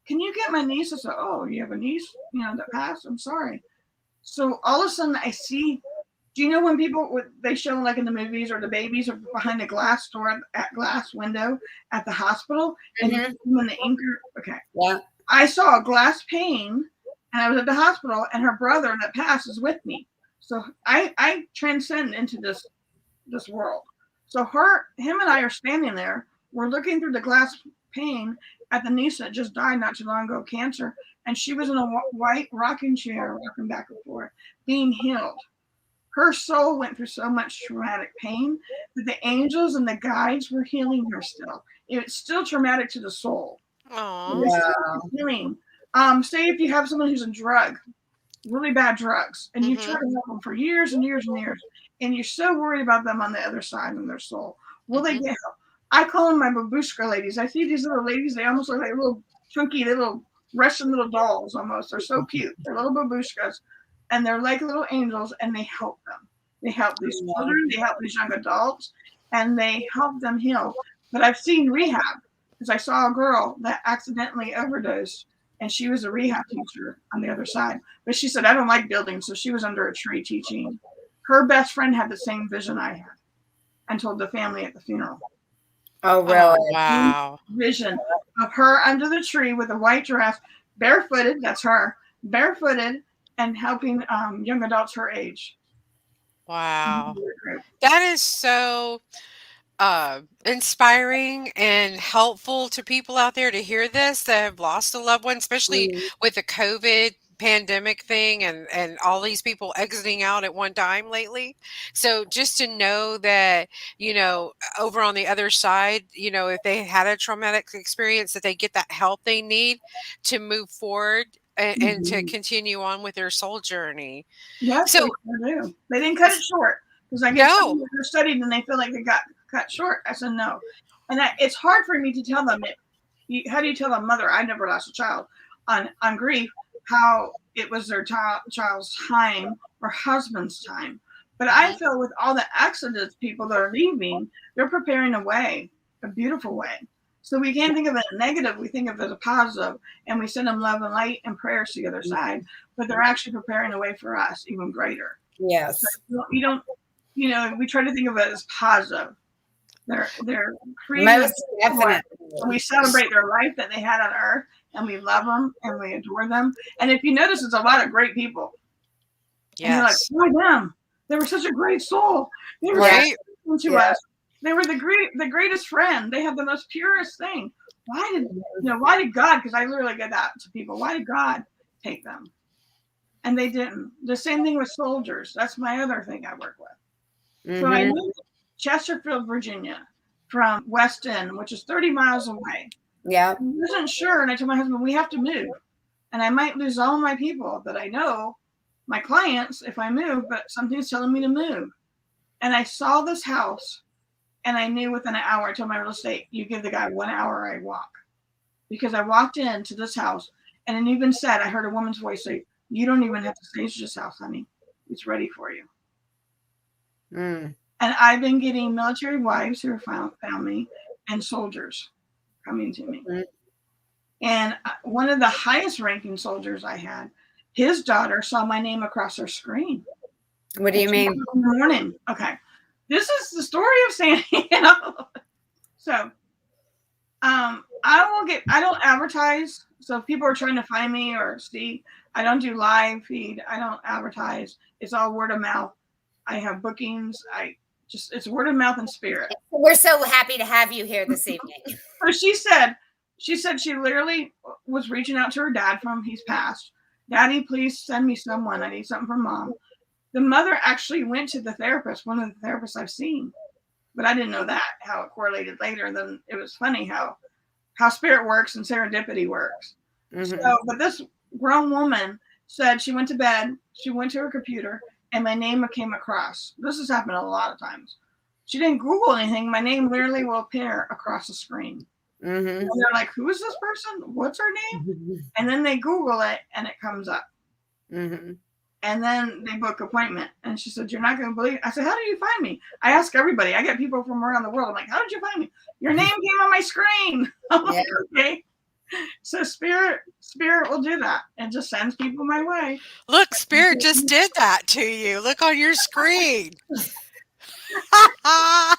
C: can you get my niece? I said, oh, you have a niece, that passed? I'm sorry. So all of a sudden I see, do you know when people, they show like in the movies or the babies are behind a glass door, at glass window at the hospital, and you see them in the anchor? Okay.
B: Yeah.
C: I saw a glass pane, and I was at the hospital, and her brother that passed is with me. So I transcend into this world. So him and I are standing there. We're looking through the glass pane at the niece that just died not too long ago, cancer, and she was in a white rocking chair, rocking back and forth, being healed. Her soul went through so much traumatic pain that the angels and the guides were healing her still. It's still traumatic to the soul.
A: Aww.
C: Healing. Say if you have someone who's in really bad drugs, and you try to help them for years and years and years, and you're so worried about them on the other side in their soul. Will they get help? I call them my babushka ladies. I see these little ladies, they almost look like little chunky little Russian little dolls almost. They're so cute. They're little babushkas, and they're like little angels, and they help them. They help these children, they help these young adults, and they help them heal. But I've seen rehab, because I saw a girl that accidentally overdosed, and she was a rehab teacher on the other side. But she said, I don't like buildings, so she was under a tree teaching. Her best friend had the same vision I had and told the family at the funeral.
B: Oh, really?
A: Wow.
C: Vision of her under the tree with a white dress, barefooted, that's her, barefooted, and helping young adults her age.
A: Wow. That is so inspiring and helpful to people out there to hear this that have lost a loved one, especially with the COVID pandemic thing and all these people exiting out at one time lately. So just to know that, over on the other side, if they had a traumatic experience, that they get that help they need to move forward and to continue on with their soul journey.
C: Yes,
A: so
C: they do. They didn't cut it short, because I get some that are studied and they feel like they got cut short. I said no, and it's hard for me to tell them. How do you tell a mother? I never lost a child on grief. How it was their child's time or husband's time. But I feel with all the exodus people that are leaving, they're preparing a way, a beautiful way. So we can't think of it as negative. We think of it as a positive, and we send them love and light and prayers to the other side. But they're actually preparing a way for us, even greater.
B: Yes.
C: So we don't, we try to think of it as positive. They're creating.
B: Most definitely.
C: We celebrate their life that they had on earth, and we love them and we adore them. And if you notice, it's a lot of great people. Yes. And you're like, why them? They were such a great soul. They were to us. They were the greatest friend. They have the most purest thing. Why did God? Because I literally get that to people. Why did God take them? And they didn't. The same thing with soldiers. That's my other thing I work with. So I moved to Chesterfield, Virginia, from West End, which is 30 miles away.
B: Yeah.
C: I wasn't sure, and I told my husband, we have to move. And I might lose all my people that I know, my clients, if I move, but something's telling me to move. And I saw this house, and I knew within an hour, I told my real estate, you give the guy 1 hour, I walk. Because I walked into this house, and it even said, I heard a woman's voice say, you don't even have to stage this house, honey. It's ready for you. And I've been getting military wives who have found me, and soldiers coming to me. And one of the highest ranking soldiers I had, his daughter saw my name across her screen.
B: What do you mean?
C: In the morning. Okay. This is the story of Sandy. So I don't advertise. So if people are trying to find me or see, I don't do live feed. I don't advertise. It's all word of mouth. I have bookings. It's word of mouth and spirit.
B: We're so happy to have you here this evening.
C: So she said she literally was reaching out to her dad he's passed. Daddy, please send me someone. I need something from mom. The mother actually went to the therapist, one of the therapists I've seen, but I didn't know that, how it correlated later. And then it was funny how spirit works and serendipity works. So, but this grown woman said she went to bed, she went to her computer, and my name came across. This has happened a lot of times. She didn't Google anything. My name literally will appear across the screen. And they're like, who is this person? What's her name? And then they Google it and it comes up. And then they book appointment. And she said, you're not going to believe it. I said, how did you find me? I ask everybody. I get people from around the world. I'm like, how did you find me? Your name came on my screen. I'm like, okay. So spirit will do that. It just sends people my way.
A: Look, spirit just did that to you. Look on your screen.
C: I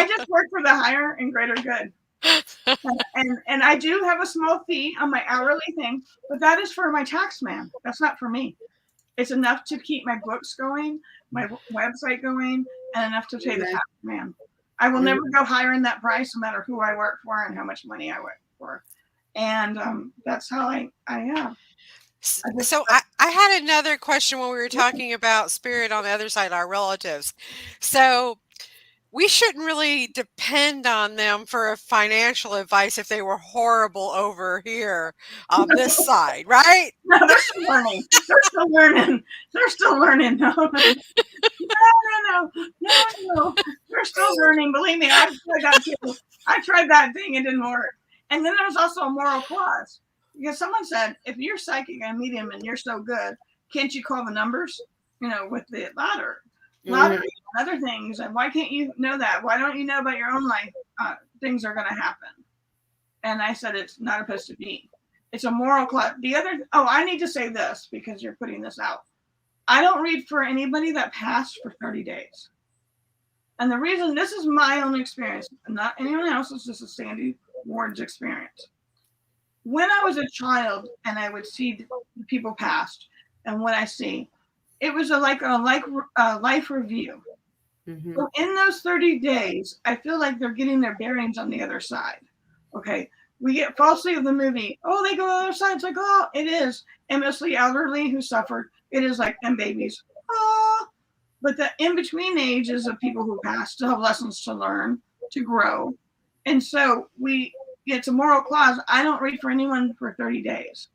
C: just work for the higher and greater good. And I do have a small fee on my hourly thing, but that is for my tax man. That's not for me. It's enough to keep my books going, my website going, and enough to pay the tax man. I will never go higher in that price, no matter who I work for and how much money I work for. And that's how I am.
A: So I had another question when we were talking about spirit on the other side, our relatives. So we shouldn't really depend on them for financial advice if they were horrible over here on this side, right?
C: No, they're still learning. They're still learning. No. They're still learning. Believe me, I've tried that too. I tried that thing. It didn't work. And then there's also a moral clause. Because someone said, if you're psychic and medium and you're so good, can't you call the numbers? With the lottery and other things. And why can't you know that? Why don't you know about your own life? Things are going to happen. And I said, it's not supposed to be. It's a moral clause. I need to say this because you're putting this out. I don't read for anybody that passed for 30 days. And the reason, this is my own experience, not anyone else's, this is Sandy Ward's experience. When I was a child and I would see the people past and what I see, it was a life review. So in those 30 days, I feel like they're getting their bearings on the other side. Okay. We get falsely of the movie. Oh, they go to the other side. It's like, oh, it is. And mostly elderly who suffered. It is like, and babies. Oh, but the in-between ages of people who pass still have lessons to learn, to grow. And so it's a moral clause. I don't read for anyone for 30 days.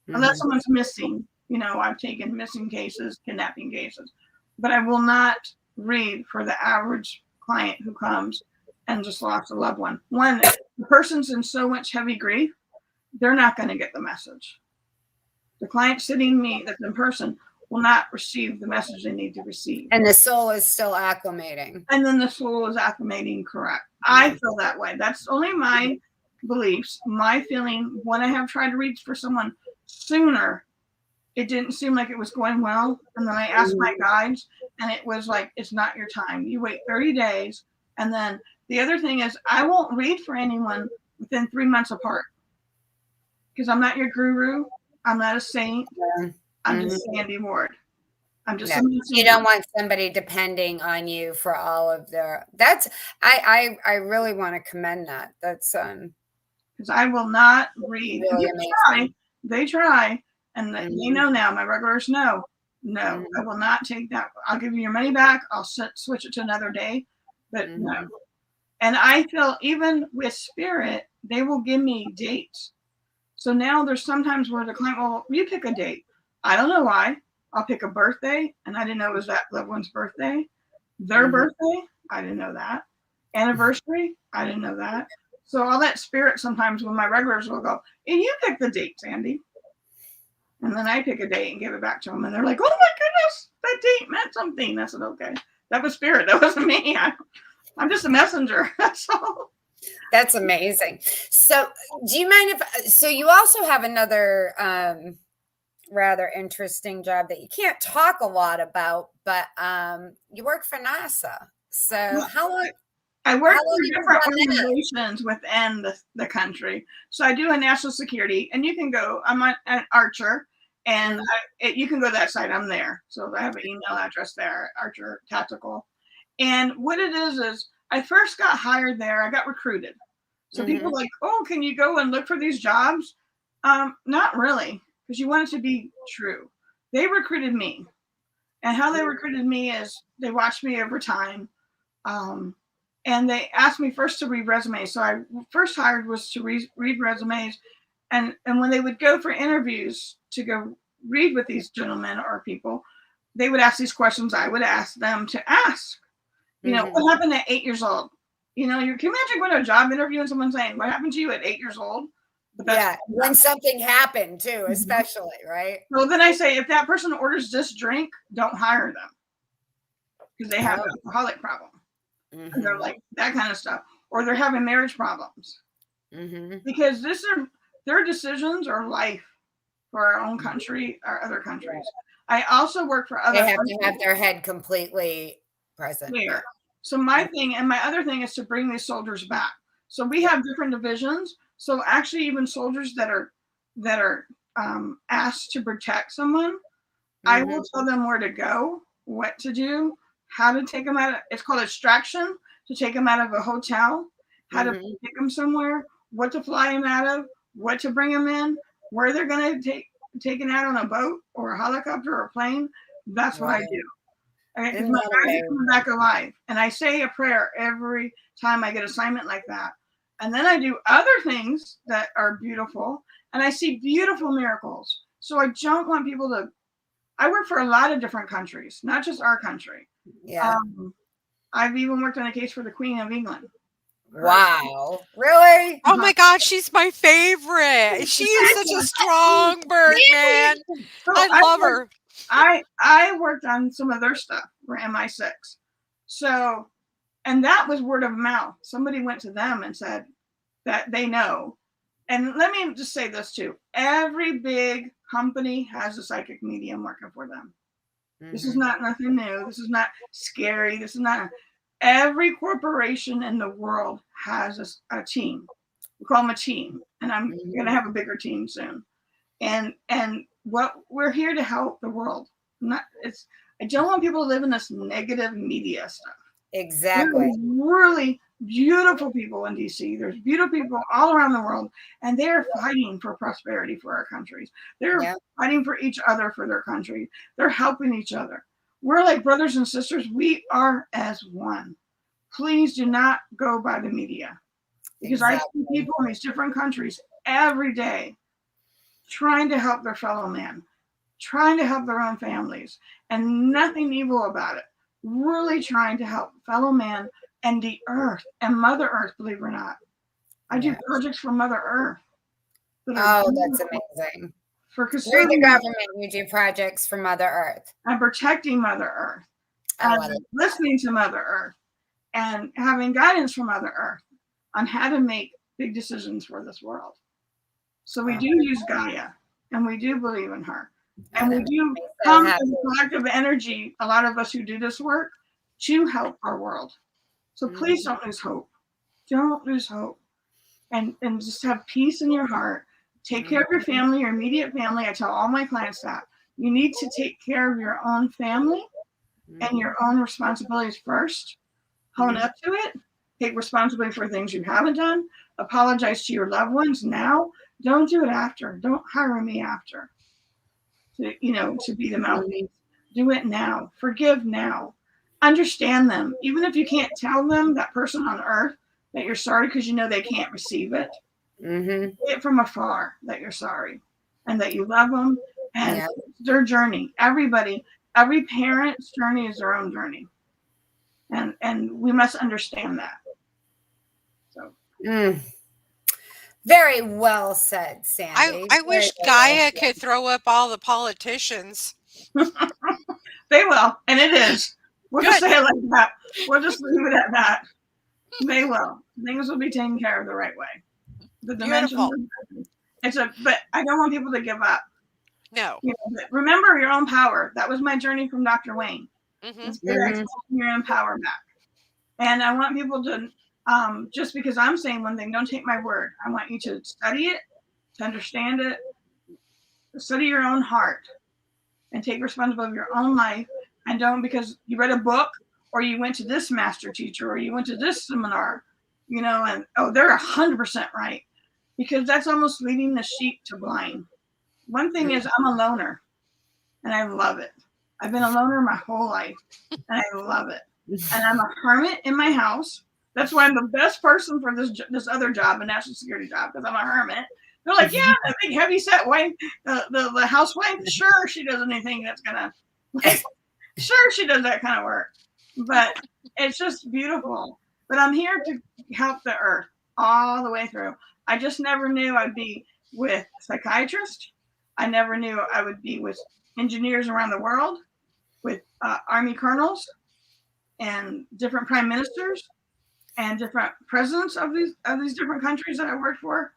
C: Unless someone's missing. I've taken missing cases, kidnapping cases. But I will not read for the average client who comes and just lost a loved one. One, the person's in so much heavy grief, they're not going to get the message. The client sitting me that's in person will not receive the message they need to receive.
B: And the soul is still acclimating.
C: And then the soul is acclimating, correct. I feel that way. That's only my beliefs, my feeling. When I have tried to reach for someone sooner, it didn't seem like it was going well. And then I asked my guides, and it was like, it's not your time. You wait 30 days. And then the other thing is, I won't read for anyone within 3 months apart. Because I'm not your guru. I'm not a saint. I'm just Sandy Ward. I'm just.
B: You don't want somebody depending on you for all of their. That's. I really want to commend that. That's
C: because I will not read.
B: Really
C: they try, and they know now. My regulars know. No, I will not take that. I'll give you your money back. I'll switch it to another day, but no. And I feel even with spirit, they will give me dates. So now there's sometimes where the client will, you pick a date. I don't know why. I'll pick a birthday, and I didn't know it was that loved one's birthday. Their birthday, I didn't know that. Anniversary, I didn't know that. So I'll let spirit sometimes when my regulars will go, and you pick the date, Sandy. And then I pick a date and give it back to them. And they're like, oh my goodness, that date meant something. I said, okay. That was spirit. That wasn't me. I'm just a messenger. That's all.
B: That's amazing. So do you mind so you also have another rather interesting job that you can't talk a lot about, but you work for NASA. So how long?
C: I work for different organizations within the country. So I do a national security, and you can go, I'm an Archer, and you can go to that site. I'm there. So I have an email address there, Archer Tactical. And what it is I first got hired there. I got recruited. So people like, oh, can you go and look for these jobs? Not really, because you want it to be true. they recruited me. And how they recruited me is they watched me over time. And they asked me first to read resumes. So I first hired was to read resumes. And when they would go for interviews to go read with these gentlemen or people, they would ask these questions I would ask them to ask. You know, what happened at 8 years old? You know, can you imagine going to a job interview and someone saying, what happened to you at 8 years old?
B: Yeah, when something happened too, especially, right?
C: So then I say, if that person orders this drink, don't hire them because they have an alcoholic problem. And they're like that kind of stuff, or they're having marriage problems. Because their decisions are life for our own country or other countries. I also work for other.
B: They have to have their head completely present.
C: Clear. So my thing and my other thing is to bring these soldiers back. So we have different divisions. So actually, even soldiers that are asked to protect someone, I will tell them where to go, what to do, how to take them out of, it's called extraction, to take them out of a hotel, how to take them somewhere, what to fly them out of, what to bring them in, where they're going to taken out on a boat or a helicopter or a plane. That's what I do. Because my guys are coming back alive. And I say a prayer every time I get an assignment like that. And then I do other things that are beautiful. And I see beautiful miracles. So I don't want people to, I work for a lot of different countries, not just our country.
B: Yeah.
C: I've even worked on a case for the Queen of England.
B: Wow. Really?
A: Oh my God, she's my favorite. She is such a strong bird, man.
C: So
A: I love her.
C: I worked on some of their stuff for MI6. So, and that was word of mouth. Somebody went to them and said that they know. And let me just say this too. Every big company has a psychic medium working for them. This is not nothing new. This is not scary. This is not. Every corporation in the world has a team. We call them a team. And I'm going to have a bigger team soon. And what we're here to help the world. I don't want people to live in this negative media stuff.
B: Exactly.
C: There's really beautiful people in DC. There's beautiful people all around the world, and they're fighting for prosperity for our countries. They're fighting for each other for their country. They're helping each other. We're like brothers and sisters. We are as one. Please do not go by the media, because I see people in these different countries every day trying to help their fellow man, trying to help their own families, and nothing evil about it. Really trying to help fellow man and the earth and Mother Earth, believe it or not. I do projects for Mother Earth.
B: Oh, that's amazing.
C: For
B: Through the government, you do projects for Mother Earth.
C: I'm protecting Mother Earth. And listening to Mother Earth and having guidance from Mother Earth on how to make big decisions for this world. So we do use Gaia, and we do believe in her. And we do come as a collective energy, a lot of us who do this work, to help our world. So please don't lose hope. Don't lose hope. And just have peace in your heart. Take care of your family, your immediate family. I tell all my clients that. You need to take care of your own family and your own responsibilities first. Hone up to it. Take responsibility for things you haven't done. Apologize to your loved ones now. Don't do it after. Don't hire me after. To be the mouthpiece. Do it now. Forgive now. Understand them. Even if you can't tell them, that person on earth, that you're sorry because you know they can't receive it. Say it from afar that you're sorry and that you love them and their journey. Everybody, every parent's journey is their own journey. And we must understand that. So.
B: Very well said, Sandy.
A: I wish Gaia could throw up all the politicians.
C: They will, and it is. We'll just say it like that. We'll just leave it at that. They will. Things will be taken care of the right way. The dimensions. But I don't want people to give up.
A: No.
C: Remember your own power. That was my journey from Dr. Wayne. It's your own power back. And I want people to, just because I'm saying one thing, don't take my word. I want you to study it, to understand it, to study your own heart, and take responsibility of your own life. And don't because you read a book or you went to this master teacher or you went to this seminar, and they're 100% right, because that's almost leading the sheep to blind. One thing is I'm a loner, and I love it. I've been a loner my whole life, and I love it. And I'm a hermit in my house. That's why I'm the best person for this other job, a national security job, because I'm a hermit. They're like, yeah, that big heavy set wife, the housewife. Sure, she does anything that's gonna, like, sure, she does that kind of work. But it's just beautiful. But I'm here to help the earth all the way through. I just never knew I'd be with psychiatrists. I never knew I would be with engineers around the world, with Army colonels and different prime ministers and different presidents of these different countries that I worked for.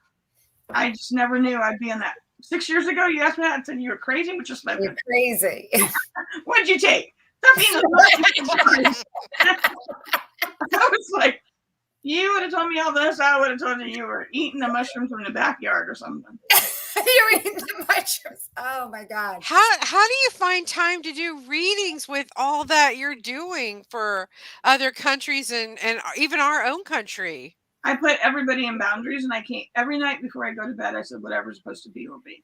C: I just never knew I'd be in that. 6 years ago, you asked me that and said you were crazy, but just
B: You're crazy.
C: What'd you take? Stop being a I was like, you would have told me all this, I would have told you were eating the mushrooms from the backyard or something.
B: You're eating the mushrooms. Oh my God.
A: How do you find time to do readings with all that you're doing for other countries and even our own country?
C: I put everybody in boundaries, and I can't. Every night before I go to bed, I said whatever's supposed to be will be.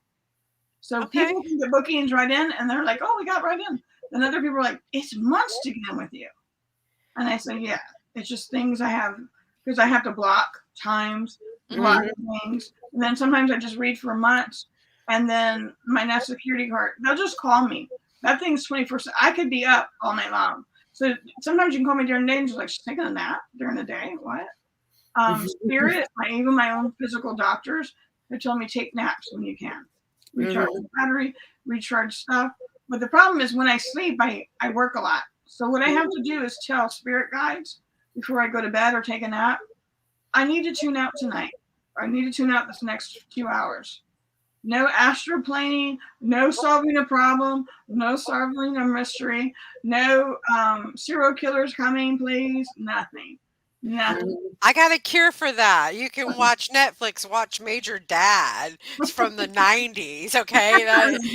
C: So
A: Okay.
C: people can get bookings right in, and they're like, "Oh, we got right in." Then other people are like, "It's months to get in with you," and I say, "Yeah, it's just things I have because I have to block times, block things, and then sometimes I just read for months, and then my national security card, they'll just call me. That thing's 24. I could be up all night long. So sometimes you can call me during the day and just like she's taking a nap during the day. What? Spirit, even my own physical doctors, they tell me take naps when you can. Recharge the battery, recharge stuff. But the problem is when I sleep, I work a lot. So what I have to do is tell spirit guides before I go to bed or take a nap, I need to tune out tonight. Or I need to tune out this next 2 hours. No astroplaning, no solving a problem, no solving a mystery, no serial killers coming, please, nothing. Nothing.
A: I got a cure for that. You can watch Netflix, watch Major Dad. It's from the 90s, okay?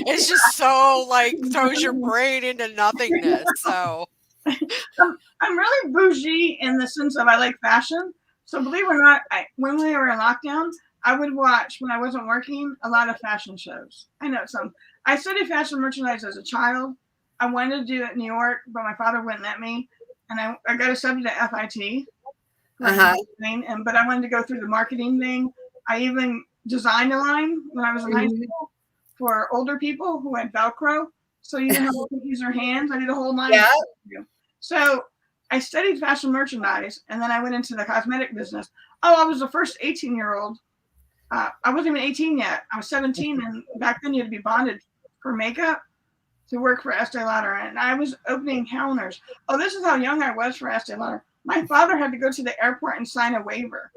A: It's just so like throws your brain into nothingness. So
C: I'm really bougie in the sense of I like fashion. So believe it or not, when we were in lockdown, I would watch when I wasn't working a lot of fashion shows. I know some. I studied fashion merchandise as a child. I wanted to do it in New York, but my father wouldn't let me. And I got accepted to FIT. But I wanted to go through the marketing thing. I even designed a line when I was in high school for older people who had Velcro. So you didn't have to use your hands. I did a whole line.
B: Yeah.
C: So I studied fashion merchandise, and then I went into the cosmetic business. Oh, I was the first 18-year-old. I wasn't even 18 yet. I was 17, and back then you had to be bonded for makeup to work for Estee Lauder. And I was opening counters. Oh, this is how young I was for Estee Lauder. My father had to go to the airport and sign a waiver.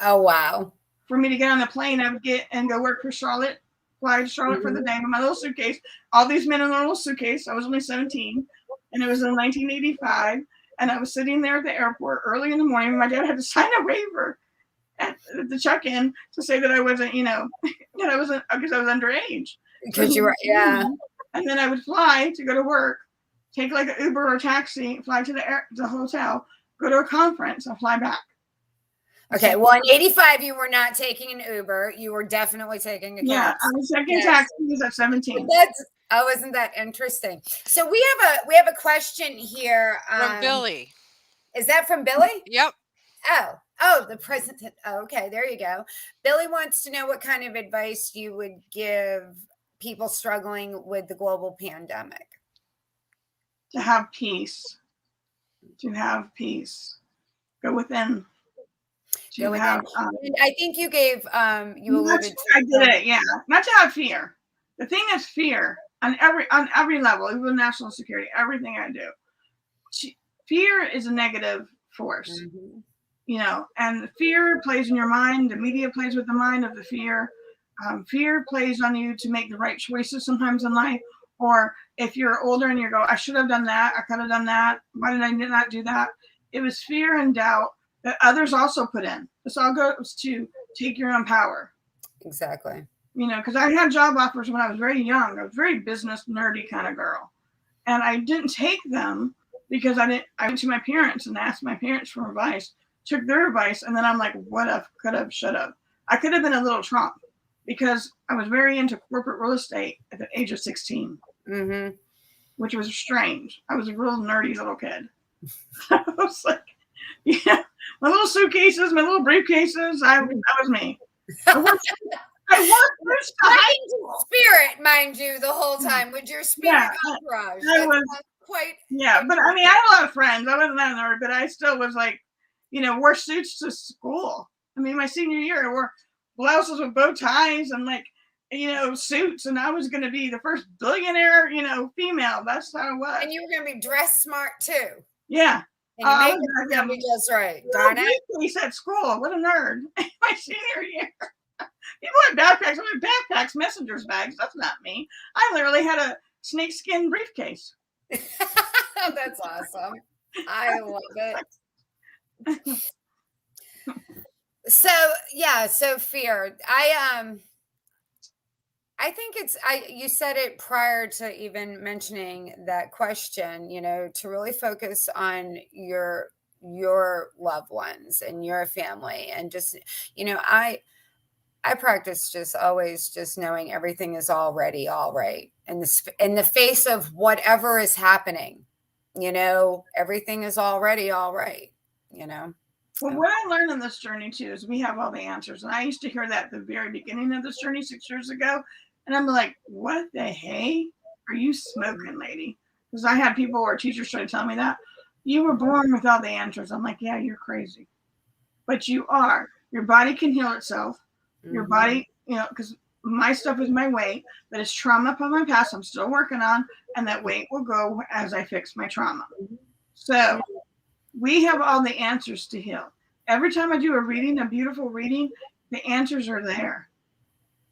B: Oh, wow.
C: For me to get on the plane, I would get and go work for Charlotte, fly to Charlotte for the day with my little suitcase. All these men in their little suitcase. I was only 17, and it was in 1985. And I was sitting there at the airport early in the morning. My dad had to sign a waiver at the check-in to say that I wasn't, that I wasn't, because I was underage.
B: Because you were, yeah.
C: And then I would fly to go to work, take like an Uber or a taxi, fly to the hotel, go to a conference, and fly back.
B: Okay, well, in 85, you were not taking an Uber. You were definitely taking a cab.
C: Yeah, I was taking taxis at 17.
B: Isn't that interesting? So we have a question here
A: from Billy.
B: Is that from Billy?
A: Yep.
B: Oh, the president. Oh, okay, there you go. Billy wants to know what kind of advice you would give people struggling with the global pandemic.
C: To have peace. Go within.
B: I think you gave you alluded to.
C: I did it, yeah. Not to have fear. The thing is fear on every level, even national security, everything I do. Fear is a negative force. And fear plays in your mind. The media plays with the mind of the fear. Fear plays on you to make the right choices sometimes in life. Or if you're older and you go, I should have done that. I could have done that. Why did I not do that? It was fear and doubt that others also put in. This all goes to take your own power.
B: Exactly.
C: Because I had job offers when I was very young. I was a very business nerdy kind of girl. And I didn't take them because I went to my parents and asked my parents for advice, took their advice, and then I'm like, what if, could have, should have. I could have been a little Trump because I was very into corporate real estate at the age of 16.
B: Mm-hmm.
C: which was strange. I was a real nerdy little kid. I was like, yeah, my little suitcases, my little briefcases. That was me. I worked first
B: spirit, mind you, the whole time with your spirit entourage.
C: I was quite. Yeah, but I mean, I had a lot of friends. I wasn't that nerd, but I still was like, wore suits to school. I mean, my senior year, I wore blouses with bow ties and like, suits, and I was going to be the first billionaire, female. That's how it was.
B: And you were going to be dressed smart too.
C: Yeah.
B: And you make it going to be just right. Darn it.
C: He said school. What a nerd. My senior year. People had backpacks. I had backpacks, messenger's bags. That's not me. I literally had a snakeskin briefcase.
B: That's awesome. I love it. So fear. I think you said it prior to even mentioning that question, to really focus on your loved ones and your family, and just, I practice just always just knowing everything is already all right in the face of whatever is happening, everything is already all right,
C: Well, what I learned in this journey too is we have all the answers. And I used to hear that at the very beginning of this journey 6 years ago. And I'm like, what the hey are you smoking, lady? Because I had people or teachers try to tell me that. You were born with all the answers. I'm like, yeah, you're crazy. But you are. Your body can heal itself. Your body, because my stuff is my weight, but it's trauma from my past I'm still working on. And that weight will go as I fix my trauma. So we have all the answers to heal. Every time I do a reading, a beautiful reading, the answers are there.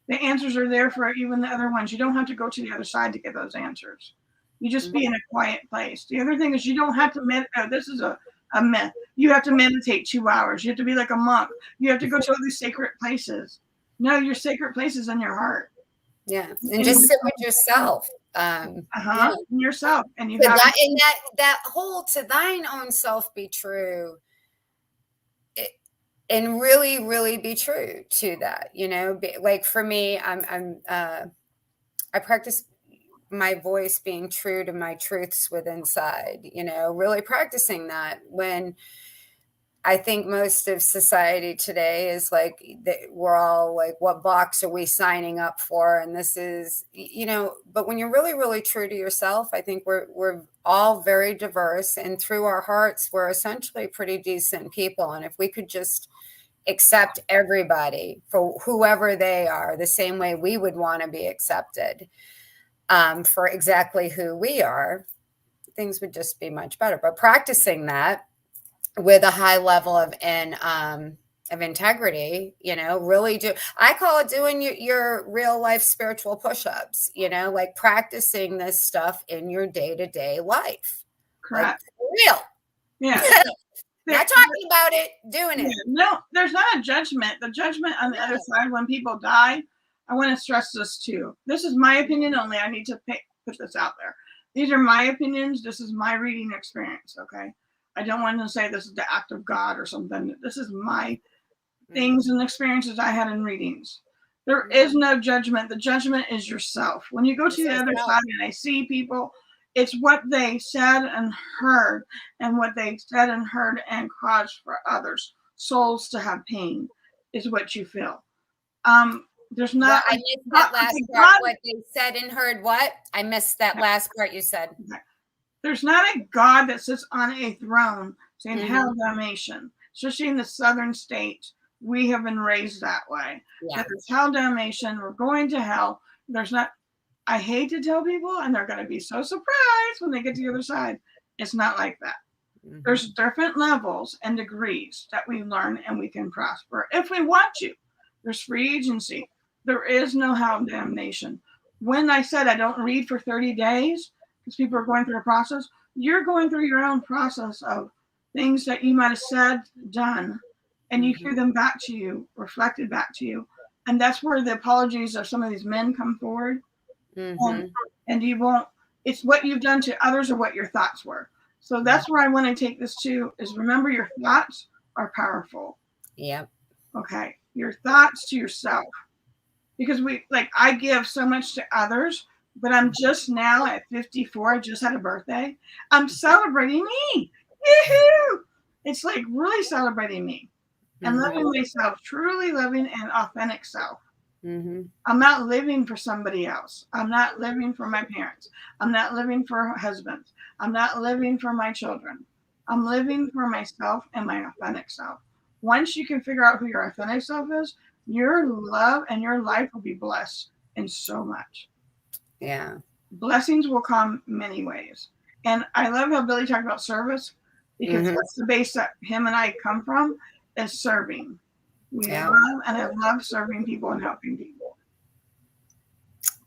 C: The answers are there for even the other ones. You don't have to go to the other side to get those answers. You just be in a quiet place. The other thing is you don't have to meditate. Oh, this is a myth. You have to meditate 2 hours. You have to be like a monk. You have to go to all these sacred places. No, your sacred place is in your heart.
B: Yeah, and just sit with yourself.
C: Yourself, and you
B: have that whole "to thine own self be true," and really, really be true to that. Like for me, I practice my voice being true to my truths within inside. Really practicing that when. I think most of society today is like, we're all like, what box are we signing up for? And this is, but when you're really, really true to yourself, I think we're all very diverse, and through our hearts, we're essentially pretty decent people. And if we could just accept everybody for whoever they are, the same way we would want to be accepted for exactly who we are, things would just be much better. But practicing that with a high level of integrity, really I call it doing your real life spiritual push-ups, like practicing this stuff in your day-to-day life.
C: Correct.
B: Like, real.
C: Yeah.
B: Not talking about it, doing it.
C: No, there's not a judgment. The judgment on the other side, when people die, I want to stress this too. This is my opinion only. I need to put this out there. These are my opinions. This is my reading experience. Okay. I don't want to say this is the act of God or something. This is my things and experiences I had in readings. There is no judgment. The judgment is yourself. When you go to the other side and I see people, it's what they said and heard, and what they said and heard and caused for others, souls to have pain, is what you feel. There's not.
B: I missed that last part. What they said and heard. What? I missed that last part you said.
C: Okay. There's not a God that sits on a throne saying hell damnation. Especially in the southern states, we have been raised that way. Yeah. That it's hell damnation. We're going to hell. There's not. I hate to tell people, and they're going to be so surprised when they get to the other side. It's not like that. There's different levels and degrees that we learn, and we can prosper if we want to. There's free agency. There is no hell damnation. When I said I don't read for 30 days, because people are going through a process, you're going through your own process of things that you might have said, done, and you hear them back to you, reflected back to you. And that's where the apologies of some of these men come forward. And you won't, it's what you've done to others or what your thoughts were. So that's where I want to take this to, is remember your thoughts are powerful.
B: Yep.
C: Okay. Your thoughts to yourself. Because I give so much to others, but I'm just now at 54. I just had a birthday. I'm celebrating me. Yoo-hoo! It's like really celebrating me and loving myself, truly loving an authentic self. I'm not living for somebody else. I'm not living for my parents. I'm not living for husbands. I'm not living for my children. I'm living for myself and my authentic self. Once you can figure out who your authentic self is, your love and your life will be blessed in so much.
B: Yeah.
C: Blessings will come many ways. And I love how Billy talked about service, because that's the base that him and I come from, is serving. We love, and I love serving people and helping people.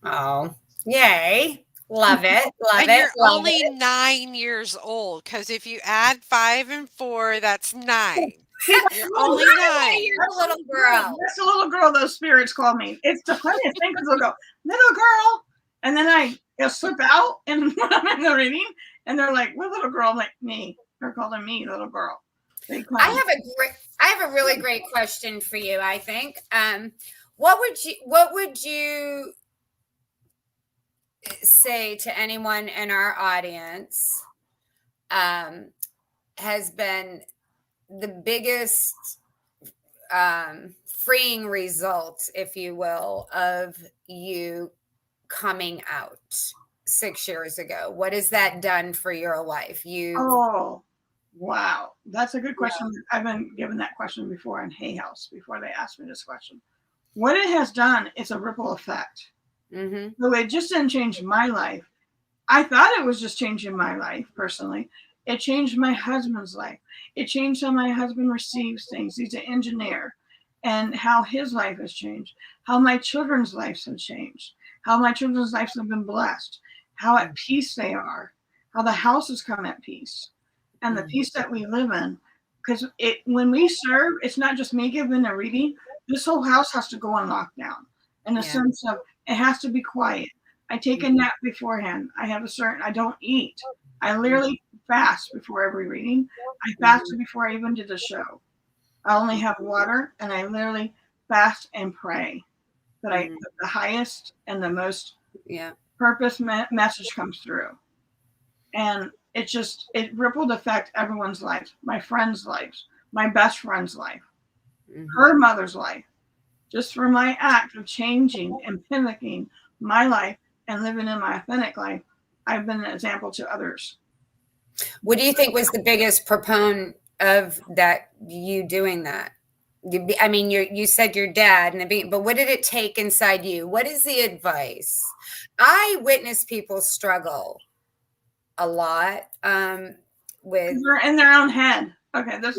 B: Oh, yay. Love it. Love
A: And
B: it.
A: you're
B: Love
A: only
B: it.
A: 9 years old, because if you add 5 and 4, that's 9. You're only
B: You're
A: 9.
B: a little girl.
C: That's the little girl those spirits call me. It's the funniest thing, because they'll go, little girl. And then they'll slip out and when I'm in the reading, and they're like, what little girl? I'm like, me. They're calling me little girl.
B: I have a really great question for you, I think. What would you say to anyone in our audience has been the biggest freeing result, if you will, of you coming out 6 years ago? What has that done for your life?
C: Oh, wow. That's a good question. Yeah. I've been given that question before in Hay House, before they asked me this question. What it has done is a ripple effect. So it just didn't change my life. I thought it was just changing my life personally. It changed my husband's life. It changed how my husband receives things. He's an engineer, and how his life has changed, how my children's lives have changed, how my children's lives have been blessed, how at peace they are, how the house has come at peace, and the peace that we live in. Because when we serve, it's not just me giving a reading. This whole house has to go on lockdown in the sense of it has to be quiet. I take a nap beforehand. I don't eat. I literally fast before every reading. I fasted before I even did a show. I only have water, and I literally fast and pray that the highest and the most purpose message comes through. And it rippled effect everyone's life, my friend's lives, my best friend's life, her mother's life. Just for my act of changing and pivoting my life and living in my authentic life, I've been an example to others.
B: What do you think was the biggest proponent of that, you doing that? I mean, you said your dad, but what did it take inside you? What is the advice? I witness people struggle a lot with.
C: They're in their own head. Okay, this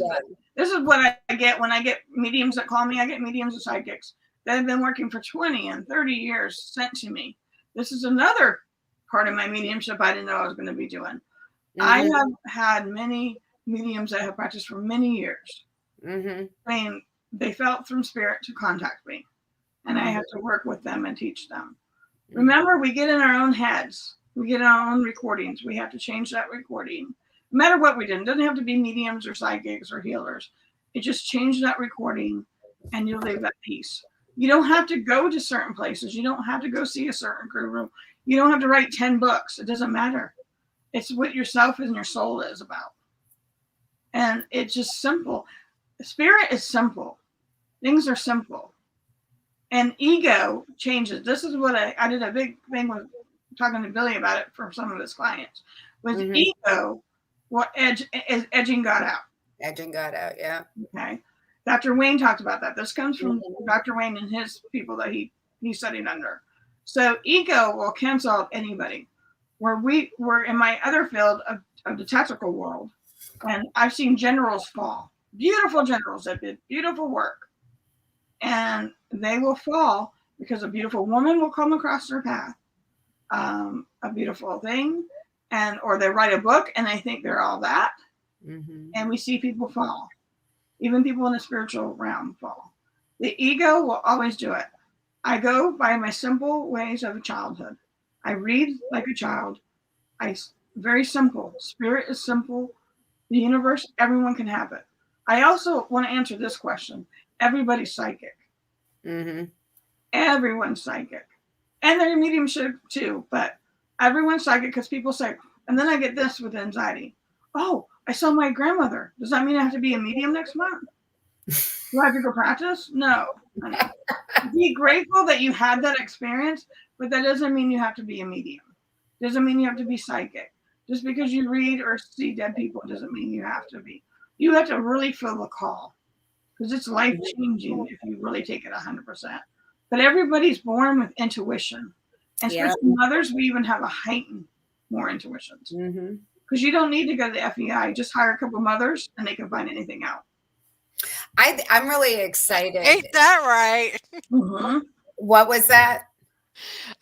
C: is what I get when I get mediums that call me. I get mediums and psychics that have been working for 20 and 30 years sent to me. This is another part of my mediumship I didn't know I was going to be doing. I have had many mediums that have practiced for many years. Saying they felt from spirit to contact me, and I have to work with them and teach them. Remember, we get in our own heads. We get our own recordings. We have to change that recording. No matter what we did, it doesn't have to be mediums or psychics or healers. It just change that recording, and you'll live at peace. You don't have to go to certain places. You don't have to go see a certain guru. You don't have to write 10 books. It doesn't matter. It's what yourself and your soul is about. And it's just simple. Spirit is simple. Things are simple. And ego changes. This is what I did a big thing with talking to Billy about it for some of his clients. Was ego what edging God out.
B: Edging God out, yeah.
C: Okay. Dr. Wayne talked about that. This comes from Dr. Wayne and his people that he's studied under. So ego will cancel out anybody. Where we were in my other field of the tactical world, and I've seen generals fall. Beautiful generals that did beautiful work. And they will fall because a beautiful woman will come across their path, a beautiful thing, or they write a book and they think they're all that. And we see people fall. Even people in the spiritual realm fall. The ego will always do it. I go by my simple ways of childhood. I read like a child. Very simple. Spirit is simple. The universe, everyone can have it. I also want to answer this question. Everybody's psychic. Everyone's psychic. and they're mediumship too, but everyone's psychic because people say, and then I get this with anxiety. Oh, I saw my grandmother. Does that mean I have to be a medium next month? Do I have to go practice? No. Be grateful that you had that experience, but that doesn't mean you have to be a medium. Doesn't mean you have to be psychic. Just because you read or see dead people doesn't mean you have to be. You have to really feel the call because it's life changing if you really take it 100%. But everybody's born with intuition. And especially mothers, we even have a heightened more intuitions. Because you don't need to go to the FBI. Just hire a couple of mothers and they can find anything out.
B: I'm really excited.
A: Ain't that right?
B: What was that?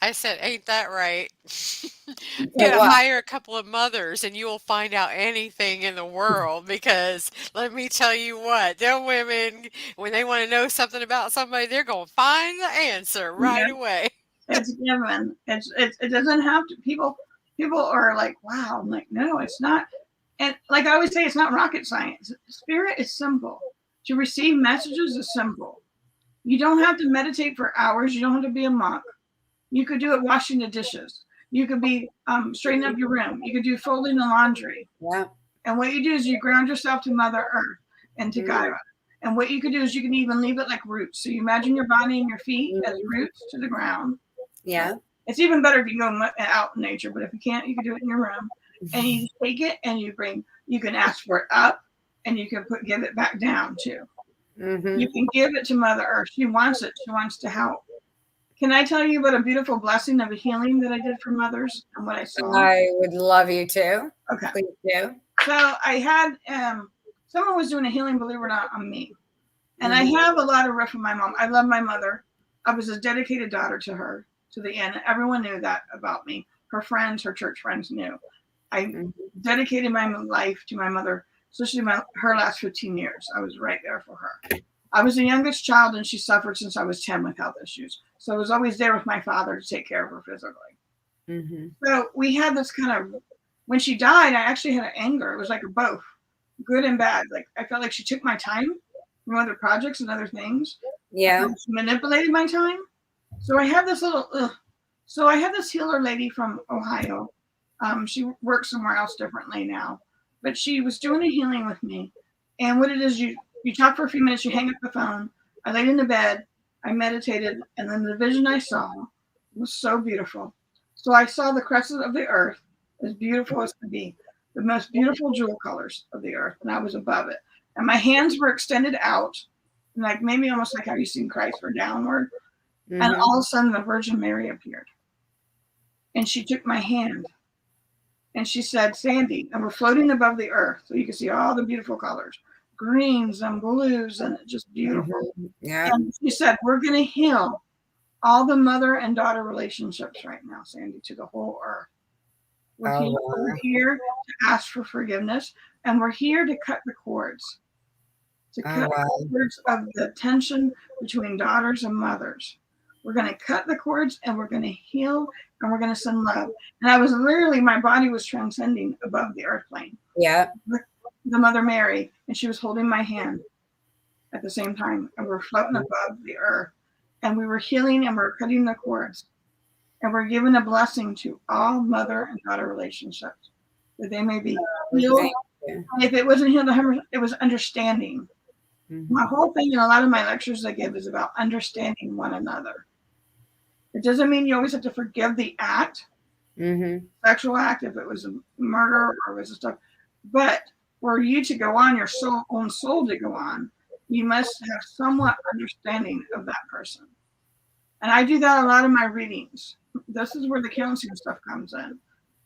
A: I said, ain't that right? Hire a couple of mothers and you will find out anything in the world because let me tell you what, them women, when they want to know something about somebody, they're going to find the answer right away.
C: It's given. It doesn't have to. People are like, wow. I'm like, no, it's not. And like I always say, it's not rocket science. Spirit is simple. To receive messages is simple. You don't have to meditate for hours. You don't have to be a monk. You could do it washing the dishes. You could be straightening up your room. You could do folding the laundry.
B: Yeah.
C: And what you do is you ground yourself to Mother Earth and to God. And what you could do is you can even leave it like roots. So you imagine your body and your feet as roots to the ground.
B: Yeah.
C: It's even better if you go out in nature, but if you can't, you can do it in your room. And you take it and you can ask for it up and you can give it back down too. You can give it to Mother Earth. She wants it. She wants to help. Can I tell you about a beautiful blessing of a healing that I did for mothers and what I saw?
B: I would love you to.
C: Okay.
B: Please do.
C: So I had, someone was doing a healing, believe it or not, on me. And I have a lot of riff with my mom. I love my mother. I was a dedicated daughter to her to the end. Everyone knew that about me. Her friends, her church friends knew. I dedicated my life to my mother, especially her last 15 years. I was right there for her. I was the youngest child and she suffered since I was 10 with health issues. So I was always there with my father to take care of her physically. So we had this kind of, when she died, I actually had an anger. It was like both good and bad. Like I felt like she took my time from other projects and other things.
B: Yeah.
C: She manipulated my time. So I have this so I have this healer lady from Ohio. She works somewhere else differently now, but she was doing a healing with me. And what it is, you talk for a few minutes, you hang up the phone. I laid in the bed, I meditated, and then the vision I saw was so beautiful. So I saw the crescent of the earth, as beautiful as could be, the most beautiful jewel colors of the earth, and I was above it. And my hands were extended out, like maybe almost like how you've seen Christ or downward. And all of a sudden the Virgin Mary appeared. And she took my hand and she said, Sandy, and we're floating above the earth. So you can see all the beautiful colors, greens and blues, and it's just beautiful.
B: Yeah.
C: And she said, we're going to heal all the mother and daughter relationships right now, Sandy, to the whole earth. We're here to ask for forgiveness, and we're here to cut the cords. To cut the cords of the tension between daughters and mothers. We're going to cut the cords and we're going to heal and we're going to send love. And I was literally, my body was transcending above the earth plane.
B: Yeah.
C: The Mother Mary, and she was holding my hand at the same time. And we're floating above the earth. And we were healing and we're cutting the cords. And we're giving a blessing to all mother and daughter relationships. That they may be healed. And if it wasn't healed, it was understanding. My whole thing in a lot of my lectures I give is about understanding one another. It doesn't mean you always have to forgive the act, sexual act, if it was a murder or it was a stuff. But for you to go on, your own soul to go on, you must have somewhat understanding of that person. And I do that a lot in my readings. This is where the counseling stuff comes in.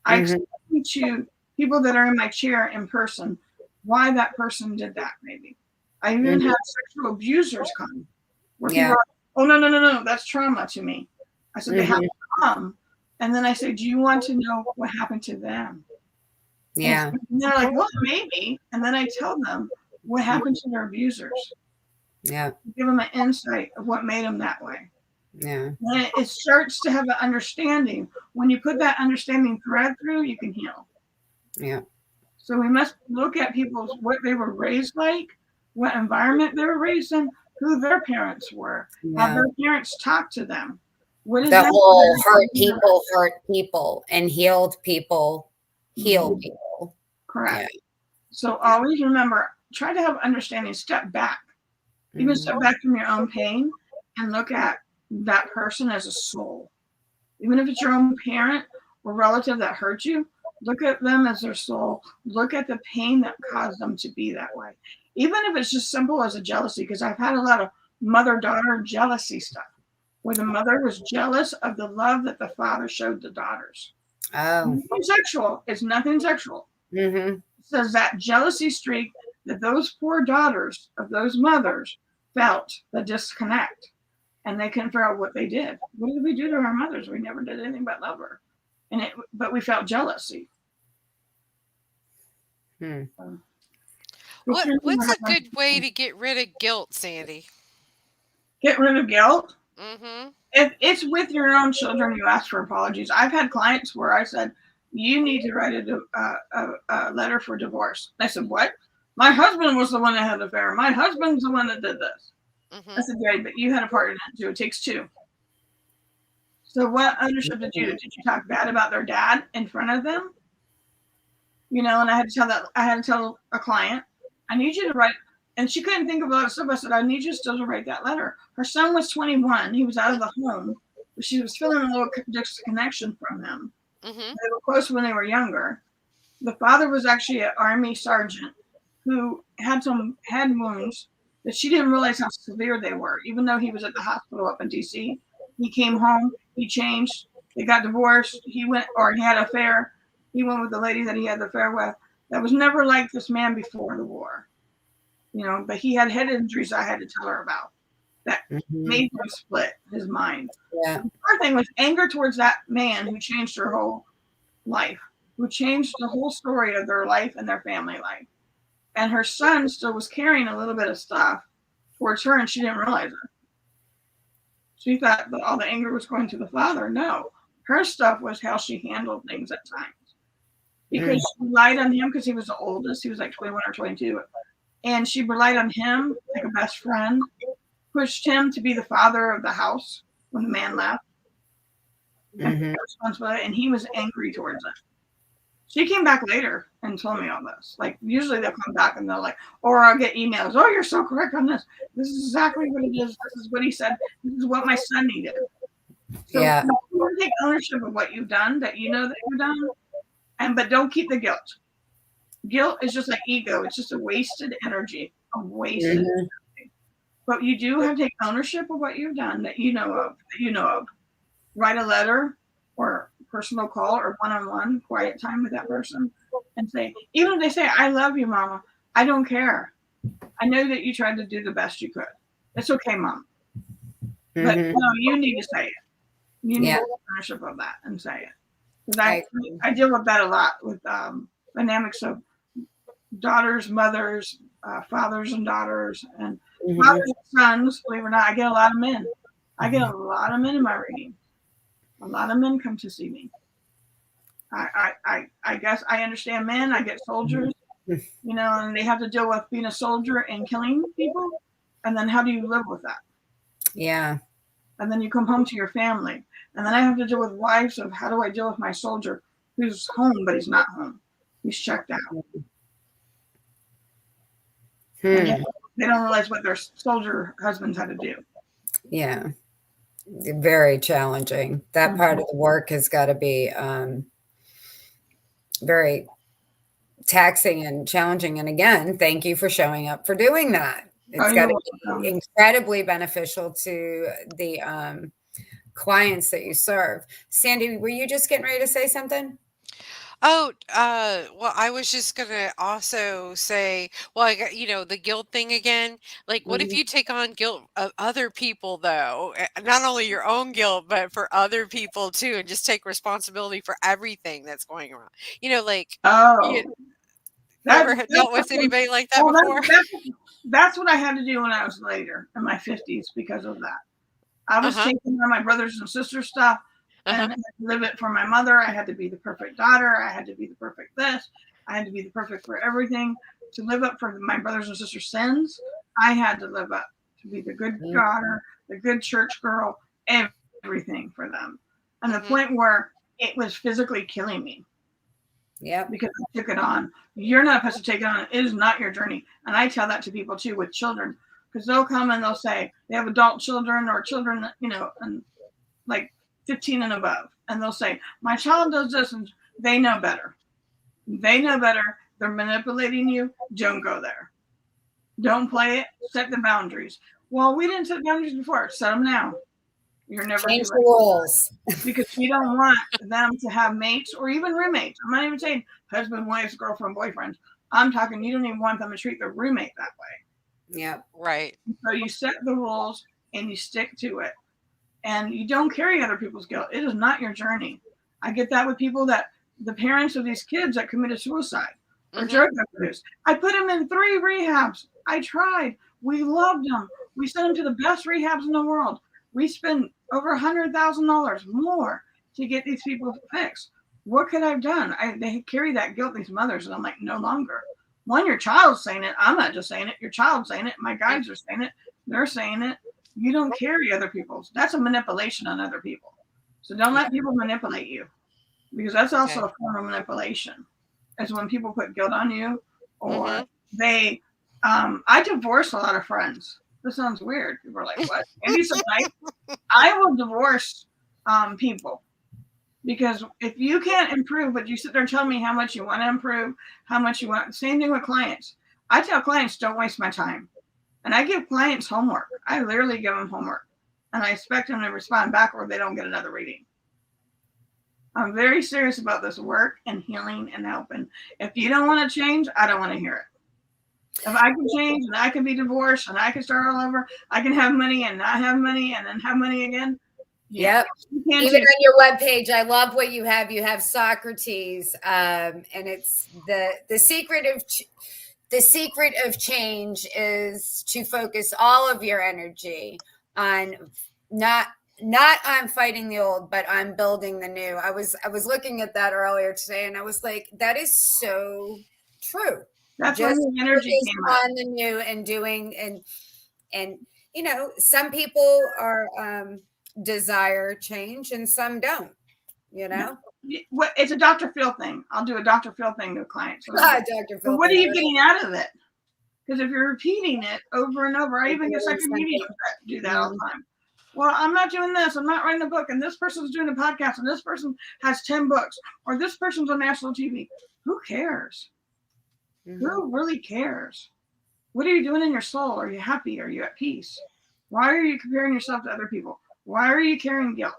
C: I explain to people that are in my chair in person why that person did that, maybe. I even had sexual abusers come. Where people are like, oh, no, that's trauma to me. I said, they have to come. And then I say, do you want to know what happened to them?
B: Yeah.
C: And they're like, well, maybe. And then I tell them what happened to their abusers.
B: Yeah.
C: Give them an insight of what made them that way.
B: Yeah.
C: And it starts to have an understanding. When you put that understanding thread through, you can heal.
B: Yeah.
C: So we must look at people's, what they were raised like, what environment they were raised in, who their parents were, how their parents talked to them. What is
B: The
C: that?
B: whole hurt people, and healed people heal people.
C: Correct.
B: Yeah.
C: So always remember, try to have understanding, step back. Even step back from your own pain and look at that person as a soul. Even if it's your own parent or relative that hurt you, look at them as their soul. Look at the pain that caused them to be that way. Even if it's just simple as a jealousy, because I've had a lot of mother-daughter jealousy stuff where the mother was jealous of the love that the father showed the daughters.
B: Oh.
C: Nothing sexual. It's nothing sexual. It says that jealousy streak that those poor daughters of those mothers felt the disconnect, and they couldn't figure out what they did. What did we do to our mothers? We never did anything but love her, but we felt jealousy.
A: What's a good way to get rid of guilt, Sandy?
C: Get rid of guilt?
A: Mm-hmm.
C: If it's with your own children, you ask for apologies. I've had clients where I said, you need to write a letter for divorce. I said, what? My husband was the one that had the affair. My husband's the one that did this. I said, yeah, but you had a part in it too. It takes two. So what ownership did you do? Did you talk bad about their dad in front of them? And I had to tell a client, I need you to write, and she couldn't think of a lot of stuff. I said, I need you still to write that letter. Her son was 21. He was out of the home, but she was feeling a little disconnection from him. They were close when they were younger. The father was actually an Army sergeant who had some head wounds that she didn't realize how severe they were, even though he was at the hospital up in DC. He came home, he changed, they got divorced, he had an affair. He went with the lady that he had the affair with. That was never like this man before the war. But he had head injuries I had to tell her about that made him split his mind.
B: Yeah.
C: Her thing was anger towards that man who changed her whole life, who changed the whole story of their life and their family life. And her son still was carrying a little bit of stuff towards her, and she didn't realize it. She thought that all the anger was going to the father. No, her stuff was how she handled things at times. Because she relied on him because he was the oldest. He was like 21 or 22. And she relied on him like a best friend, pushed him to be the father of the house when the man left. And he was angry towards it. She came back later and told me all this. Like, usually they'll come back and they'll or I'll get emails. Oh, you're so correct on this. This is exactly what it is. This is what he said. This is what my son needed. So you want to take ownership of what you've done, that you know that you've done, but don't keep the guilt. Guilt is just like ego. It's just a wasted energy. But you do have to take ownership of what you've done that you know of. Write a letter or personal call or one-on-one quiet time with that person and say, even if they say, I love you, Mama, I don't care. I know that you tried to do the best you could. It's okay, Mom. But no, you need to say it. You need to take ownership of that and say it. Because I deal with that a lot with dynamics of daughters, mothers, fathers and daughters, and fathers and sons. Believe it or not, I get a lot of men. I get a lot of men in my reading. A lot of men come to see me. I guess I understand men. I get soldiers, and they have to deal with being a soldier and killing people. And then how do you live with that?
B: Yeah.
C: And then you come home to your family. And then I have to deal with wives of how do I deal with my soldier who's home, but he's not home. He's checked out. And they don't realize what their soldier husbands had to do.
B: Yeah. Very challenging. That part of the work has got to be very taxing and challenging. And again, thank you for showing up for doing that. It's got to be incredibly beneficial to the clients that you serve. Sandy, were you just getting ready to say something?
A: Oh, well, I was just gonna also say, well, I got, the guilt thing again. Like, what if you take on guilt of other people, though? Not only your own guilt, but for other people too, and just take responsibility for everything that's going on. Never dealt with anybody like that before.
C: That's what I had to do when I was later in my 50s because of that. I was taking on my brothers and sisters stuff. And I had to live it for my mother. I had to be the perfect daughter. I had to be the perfect this. I had to be the perfect for everything. To live up for my brothers and sisters' sins, I had to live up to be the good daughter, the good church girl, everything. everything for them. And the point where it was physically killing me.
B: Yeah.
C: Because I took it on. You're not supposed to take it on. It is not your journey. And I tell that to people too with children, because they'll come and they'll say they have adult children or children, and like 15 and above. And they'll say, my child does this, and they know better. They know better. They're manipulating you. Don't go there. Don't play it. Set the boundaries. Well, we didn't set boundaries before. Set them now. You're never
B: change the rules.
C: Because we don't want them to have mates or even roommates. I'm not even saying husband, wife, girlfriend, boyfriend. I'm talking you don't even want them to treat their roommate that way.
B: Yeah.
A: Right.
C: So you set the rules and you stick to it. And you don't carry other people's guilt. It is not your journey. I get that with people that the parents of these kids that committed suicide or drug abuse. I put them in 3 rehabs. I tried. We loved them. We sent them to the best rehabs in the world. We spent over $100,000 more to get these people fixed. What could I have done? They carry that guilt, these mothers, and I'm like, no longer. One, your child's saying it. I'm not just saying it. Your child's saying it. My guides are saying it. They're saying it. You don't carry other people's. That's a manipulation on other people. So don't let people manipulate you, because that's also a form of manipulation. It's when people put guilt on you, or they. I divorce a lot of friends. This sounds weird. People are like, what? Maybe sometime I will divorce people, because if you can't improve, but you sit there and tell me how much you want to improve, how much you want. Same thing with clients. I tell clients, don't waste my time. And I give clients homework. I literally give them homework. And I expect them to respond back or they don't get another reading. I'm very serious about this work and healing and helping. If you don't want to change, I don't want to hear it. If I can change and I can be divorced and I can start all over, I can have money and not have money and then have money again.
B: Yep. Even on your webpage, I love what you have. You have Socrates, and it's the secret of change is to focus all of your energy on not on fighting the old, but on building the new. I was looking at that earlier today, and I was like, that is so true.
C: That's just when the energy came out.
B: On the new and doing and some people are desire change and some don't.
C: It's a Dr. Phil thing. I'll do a Dr. Phil thing to clients.
B: Dr. Phil.
C: What are you getting out of it? Because if you're repeating it over and over, I even get psychic mediums that do that all the time. Well, I'm not doing this. I'm not writing a book, and this person's doing a podcast, and this person has 10 books, or this person's on national TV. Who cares? Who really cares? What are you doing in your soul? Are you happy? Are you at peace? Why are you comparing yourself to other people? Why are you carrying guilt?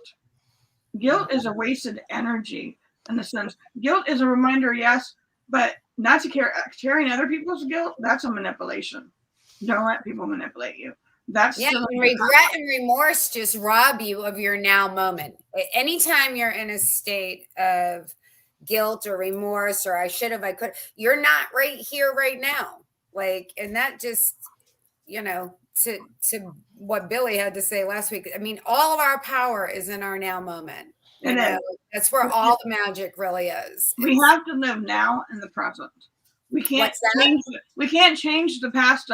C: Guilt is a wasted energy in the sense. Guilt is a reminder, yes, but not to carrying other people's guilt. That's a manipulation. Don't let people manipulate you. That's
B: regret and remorse just rob you of your now moment. Anytime you're in a state of guilt or remorse or I should have, I could, you're not right here right now. And that just, to what Billy had to say last week. I mean, all of our power is in our now moment. That's where all the magic really is.
C: We have to live now in the present. We can't change it. We can't change the past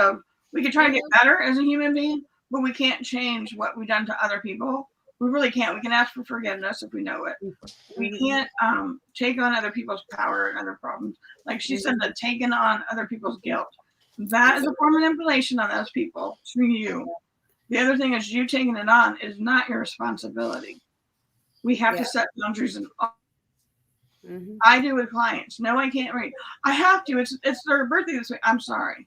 C: we can try to get better as a human being, but we can't change what we've done to other people. We really can't. We can ask for forgiveness if we know it. We can't take on other people's power and other problems. Like she said, that taking on other people's guilt. That is a form of manipulation on those people to you. The other thing is you taking it on is not your responsibility. We have to set boundaries in all. I do with clients. No, I can't read. I have to. It's their birthday this week. I'm sorry.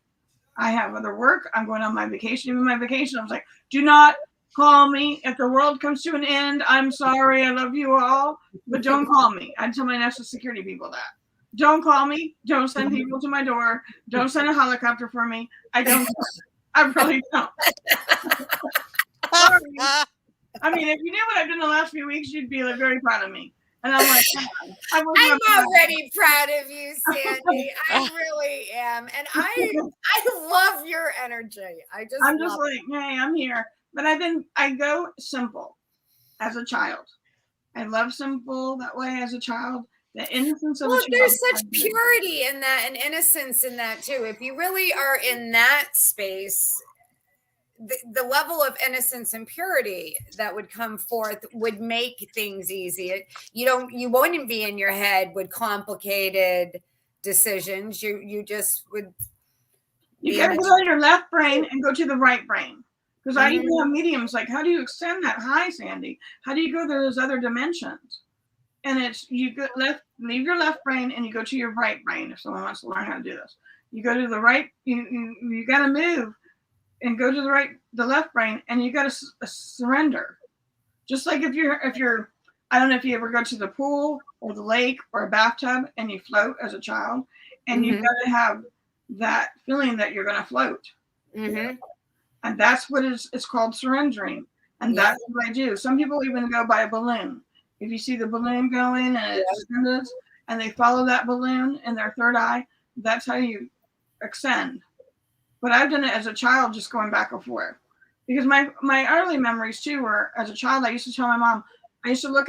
C: I have other work. I'm going on my vacation. Even my vacation, I was like, do not call me. If the world comes to an end, I'm sorry. I love you all, but don't call me. I tell my national security people that. Don't call me. Don't send people to my door. Don't send a helicopter for me. I don't. I really don't. Sorry. I mean, if you knew what I've done the last few weeks, you'd be very proud of me. And I'm like,
B: I'm already proud of you, Sandy. I really am. And I love your energy.
C: I'm just like, hey, I'm here. But I go simple as a child. I love simple that way as a child. The innocence of a child.
B: There's such purity in that and innocence in that too. If you really are in that space, the level of innocence and purity that would come forth would make things easy. You wouldn't be in your head with complicated decisions. You just would.
C: You got to get out of your left brain and go to the right brain. Because I even have mediums like, how do you extend that high, Sandy? How do you go to those other dimensions? And it's leave your left brain and you go to your right brain. If someone wants to learn how to do this, you go to the right. You got to move and go to the left brain, and you got to surrender. Just like if you're, I don't know if you ever go to the pool or the lake or a bathtub and you float as a child, and you got to have that feeling that you're going to float. And that's what it's called, surrendering. And that's what I do. Some people even go by a balloon. If you see the balloon going and it extends, and they follow that balloon in their third eye, that's how you extend. But I've done it as a child, just going back and forth. Because my early memories too were, as a child, I used to tell my mom, I used to look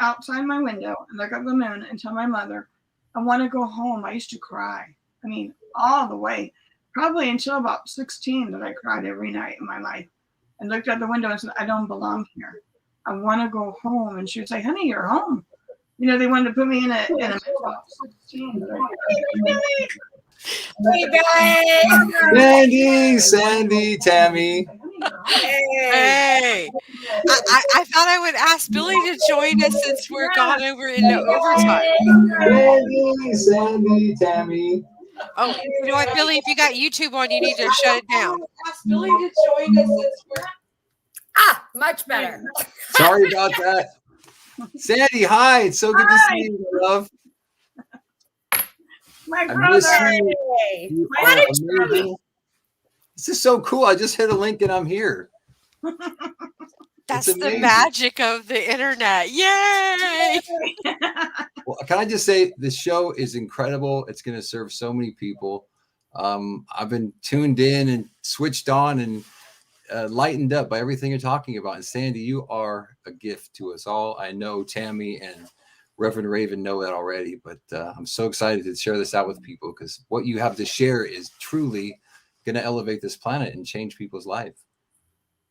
C: outside my window and look at the moon and tell my mother, I want to go home. I used to cry. I mean, all the way, probably until about 16 that I cried every night in my life, and looked out the window and said, I don't belong here. I want to go home. And she would say, honey, you're home. You know, they wanted to put me in a mental 16.
B: Hey guys.
D: Sandy, Tammy.
A: Hey, I thought I would ask Billy to join us since we're gone over into overtime.
D: Sandy, Tammy.
A: Oh, you know what, Billy? If you got YouTube on, you need to shut it down. Ask Billy to join us since we're.
B: Much better.
D: Sorry about that. Sandy, hi. It's so good to see you, love.
C: My brother.
B: What a treat.
D: This is so cool. I just hit a link and I'm here.
A: That's the magic of the internet. Yay!
D: Well, can I just say the show is incredible. It's going to serve so many people. I've been tuned in and switched on and lightened up by everything you're talking about. And Sandy, you are a gift to us all. I know Tammy and Reverend Raven know that already, but I'm so excited to share this out with people, because what you have to share is truly going to elevate this planet and change people's life.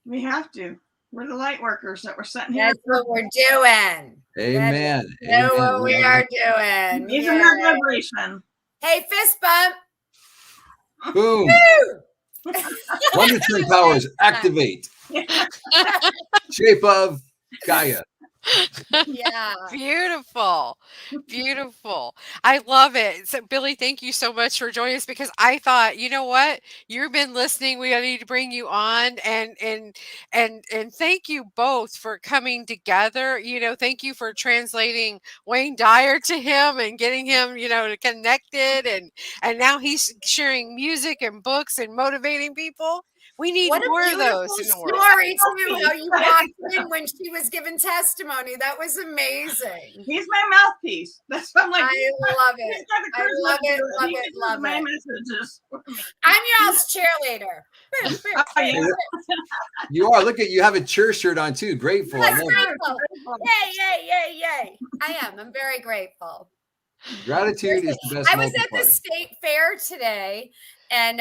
C: We have to. We're the light workers that we're sitting here.
B: That's what we're doing.
D: Amen.
B: That's what we are doing.
C: Isn't that vibration?
B: Hey, fist bump.
D: Boom. Wonder Twin powers activate. Shape of Gaia.
B: Yeah.
A: Beautiful. I love it. So Billy, thank you so much for joining us, because I thought, you know what, you've been listening, we need to bring you on, and thank you both for coming together. You know, thank you for translating Wayne Dyer to him and getting him, you know, connected, and now he's sharing music and books and motivating people. We need more of those in the world.
B: Story too, how you walked in when she was giving testimony. That was amazing.
C: He's my mouthpiece. That's what I'm like.
B: I love it. I love it.
C: My messages.
B: I'm y'all's cheerleader.
D: You are. Look at you. Have a cheer shirt on too. Grateful. I love it.
B: Yay. I am. I'm very grateful.
D: Gratitude is the best.
B: I was at the state fair today, and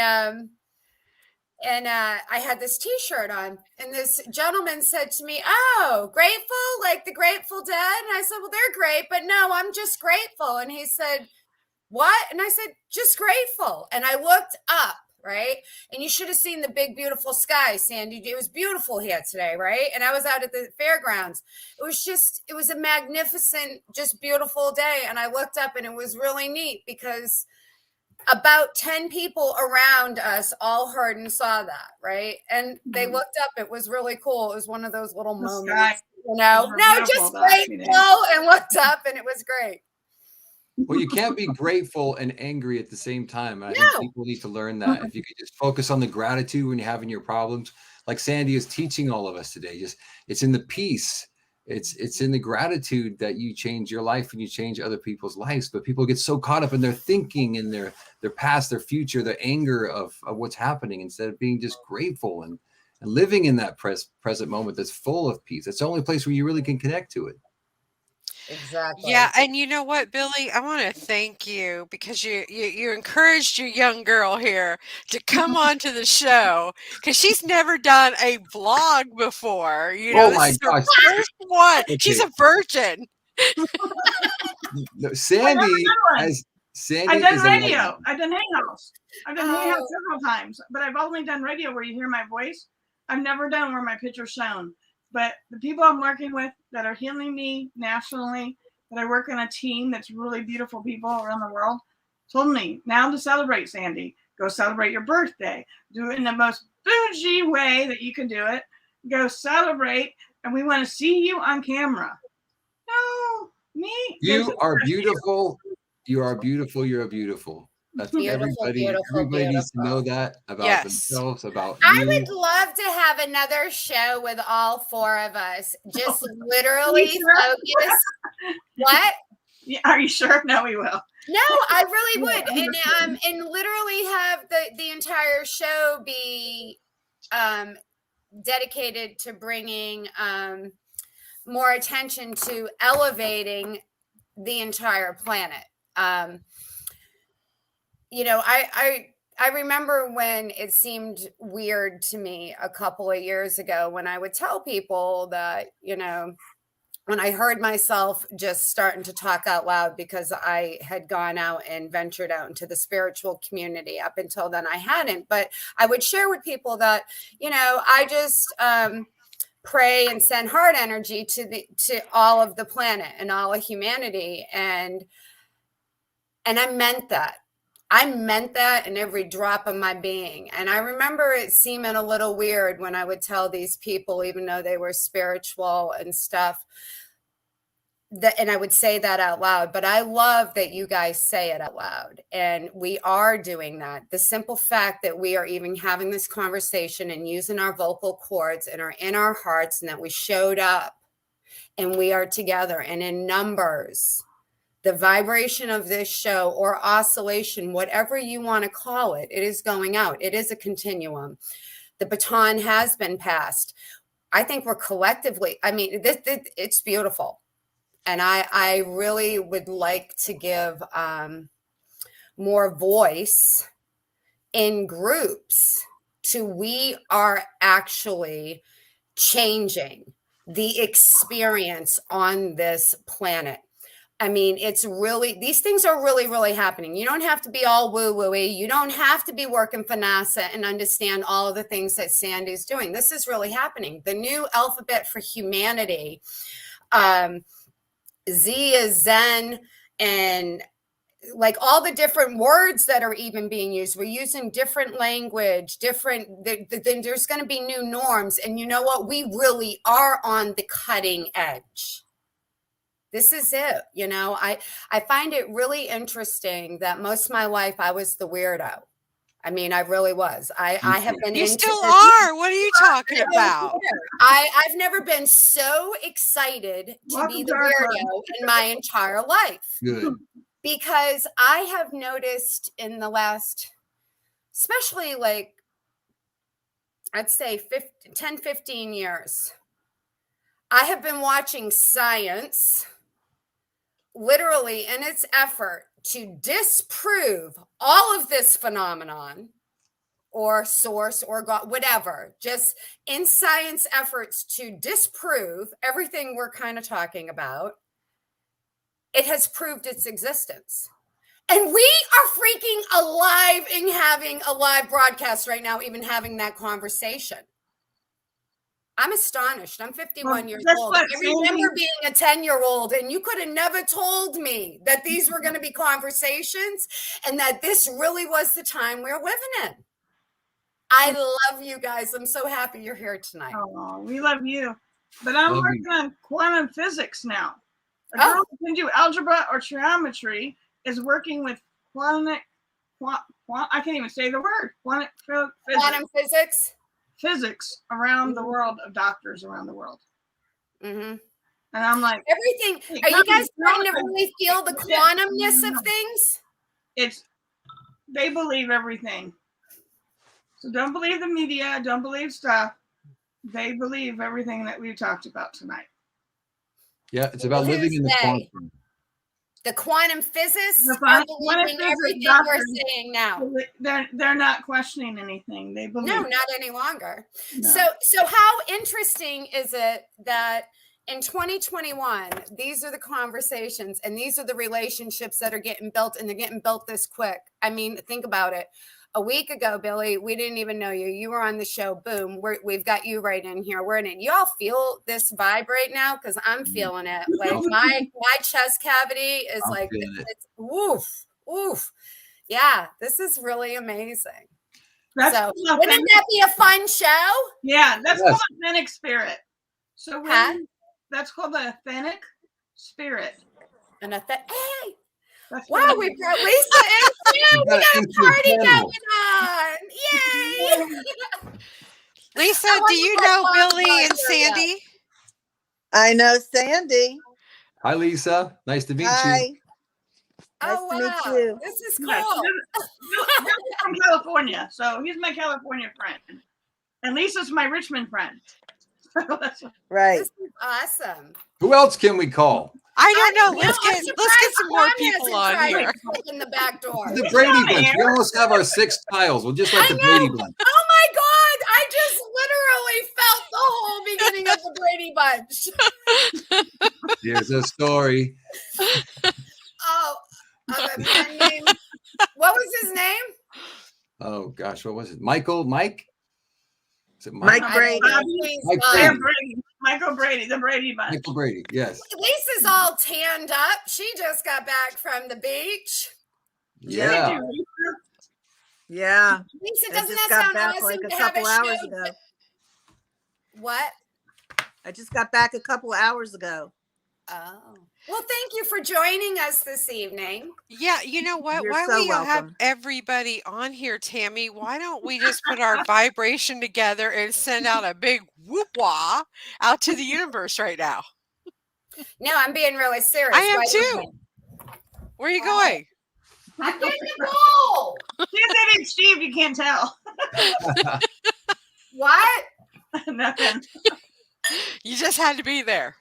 B: I had this T-shirt on, and this gentleman said to me, "Oh, grateful, like the Grateful Dead?" And I said, "Well, they're great, but no, I'm just grateful." And he said, "What?" And I said, "Just grateful." And I looked up, right? And you should have seen the big, beautiful sky, Sandy. It was beautiful here today, right? And I was out at the fairgrounds. It was a magnificent, just beautiful day. And I looked up, and it was really neat, because about 10 people around us all heard and saw that, right? And they looked up. It was really cool. It was one of those little moments, you know? No, just grateful, and looked up, and it was great.
D: Well, you can't be grateful and angry at the same time. And I think people need to learn that. If you could just focus on the gratitude when you're having your problems, like Sandy is teaching all of us today, just it's in the peace. It's in the gratitude that you change your life and you change other people's lives. But people get so caught up in their thinking and their past, their future, the anger of what's happening, instead of being just grateful and living in that present moment that's full of peace. That's the only place where you really can connect to it.
B: Exactly.
A: Yeah, and you know what, Billy? I want to thank you because you encouraged your young girl here to come on to the show because she's never done a vlog before. You know,
D: Oh
A: this
D: my
A: is her
D: gosh.
A: first one. She's
D: Okay.
A: a virgin.
D: No,
C: I got another one.
D: Sandy
C: I've done
D: is a
C: radio.
D: legend.
C: I've done Hangouts. I've done Hangouts
B: Oh,
C: several times, but I've only done radio where you hear my voice. I've never done where my picture's shown. But the people I'm working with that are healing me nationally, that I work in a team that's really beautiful people around the world, told me now to celebrate, Sandy. Go celebrate your birthday. Do it in the most bougie way that you can do it. Go celebrate, and we want to see you on camera. No, me.
D: You are beautiful. You are beautiful. You're beautiful. That's
B: beautiful, beautiful,
D: everybody needs to know
B: beautiful.
D: that about
A: Yes.
D: themselves, about
B: I
D: you.
B: would love to have another show with all four of us. Just
C: Are
B: literally
C: you sure?
B: focus. What?
C: Yeah, are you sure? No, we will.
B: No, I really would,
C: Yeah,
B: and literally have the entire show be dedicated to bringing more attention to elevating the entire planet. You know, I remember when it seemed weird to me a couple of years ago when I would tell people that, you know, when I heard myself just starting to talk out loud because I had gone out and ventured out into the spiritual community. Up until then, I hadn't, but I would share with people that, you know, I just pray and send heart energy to all of the planet and all of humanity, and I meant that. I meant that in every drop of my being. And I remember it seeming a little weird when I would tell these people, even though they were spiritual and stuff, that, and I would say that out loud. But I love that you guys say it out loud. And we are doing that. The simple fact that we are even having this conversation and using our vocal cords and are in our hearts, and that we showed up and we are together and in numbers. The vibration of this show, or oscillation, whatever you want to call it, it is going out. It is a continuum. The baton has been passed. I think we're collectively, I mean, it's beautiful. And I really would like to give more voice in groups to, we are actually changing the experience on this planet. I mean, it's really, these things are really, really happening. You don't have to be all woo-woo-y. You don't have to be working for NASA and understand all of the things that Sandy's doing. This is really happening. The new alphabet for humanity, Z is Zen, and like all the different words that are even being used. We're using different language, there's going to be new norms. And you know what? We really are on the cutting edge. This is it. You know, I find it really interesting that most of my life I was the weirdo. I mean, I really was. I have been
A: You
B: into
A: still
B: this.
A: are. What are you talking about?
B: I've never been so excited to be the weirdo in my entire life.
D: Good.
B: Because I have noticed in the last, especially like, I'd say 10, 15 years, I have been watching science literally in its effort to disprove all of this phenomenon, or source, or God, whatever, just in science efforts to disprove everything we're kind of talking about. It has proved its existence. And we are freaking alive in having a live broadcast right now, even having that conversation. I'm astonished. I'm 51 years old. I remember being a 10-year-old, and you could have never told me that these were going to be conversations and that this really was the time we're living in. I love you guys. I'm so happy you're here tonight.
C: Oh, we love you. But I'm working on quantum physics now. A girl who can do algebra or trigonometry is working with I can't even say the word. Quantum
B: physics?
C: Physics around the world, of doctors around the world.
B: Mm-hmm.
C: And I'm like,
B: everything. Are you guys trying to really feel the quantumness of things?
C: They believe everything. So don't believe the media. Don't believe stuff. They believe everything that we've talked about tonight.
D: Yeah, it's about
B: Who's
D: living in the
B: they?
D: quantum.
B: The quantum physicists
C: The
B: are
C: quantum
B: believing
C: physics
B: everything
C: doctors-
B: we're saying now.
C: They're not questioning anything. They believe.
B: No, not any longer.
C: No.
B: So how interesting is it that in 2021, these are the conversations and these are the relationships that are getting built, and they're getting built this quick. I mean, think about it. A week ago, Billy, we didn't even know you. You were on the show. Boom. We've got you right in here. We're in it. You all feel this vibe right now? Because I'm feeling it. Like my chest cavity is
D: I'm
B: like,
D: feeling it.
B: it's oof, oof. Yeah, this is really amazing.
C: That's
B: So
C: called
B: wouldn't
C: authentic-
B: that be a fun show?
C: Yeah, that's
D: Yes.
C: called authentic spirit. So when
B: Huh?
C: that's called the authentic spirit.
B: And I thought, hey,
C: That's
B: wow,
C: what
B: we brought Lisa in too. We got a party going on. Yay.
A: Lisa,
B: I
A: do
B: wonder
A: you
B: if
A: know
B: Mom's
A: Billy
B: not
A: and
B: here yet.
A: Sandy?
E: I know Sandy.
D: Hi, Lisa. Nice to meet you.
E: Hi.
B: Oh,
E: Nice to meet
B: wow.
E: you.
B: This is
C: Yeah,
B: cool.
C: Bill's from California, so he's my California friend, and Lisa's my Richmond friend.
E: Right.
B: This is awesome.
D: Who else can we call?
A: I don't know.
B: I'm
A: Let's get
B: surprised
A: some more
B: Juan
A: people
B: hasn't
A: on
B: tried
A: here.
B: to open the back door.
D: The Brady Bunch. We almost have our 6 tiles. We'll just like the Brady Bunch.
B: Oh my God. I just literally felt the whole beginning of the Brady Bunch.
D: Here's a story.
B: Oh, of a man named, what was his name?
D: Oh gosh, what was it? Mike? Is it
E: Mike Brady.
D: Mike
C: Yeah,
D: Brady.
C: Brady, Michael Brady, the Brady Bunch.
D: Michael Brady. Yes.
B: Lisa's all tanned up. She just got back from the beach.
D: Yeah.
E: Yeah.
B: Lisa,
E: I
B: doesn't
E: just
B: that
E: got
B: sound
E: back
B: awesome
E: like a
B: to have
E: couple
B: a
E: hours
B: show?
E: ago.
B: What?
E: I just got back a couple hours ago.
B: Oh. Well, thank you for joining us this evening.
A: Yeah, you know what?
E: You're
A: Why
E: so
A: we have
E: welcome.
A: everybody on here, Tammy? Why don't we just put our vibration together and send out a big whoop wah out to the universe right now?
B: No, I'm being really serious.
A: I am
B: Why
A: too.
B: don't
A: Where are you going?
B: I'm getting the ball.
C: Yes, it is Steve. You can't tell.
B: What?
C: Nothing.
A: You just had to be there.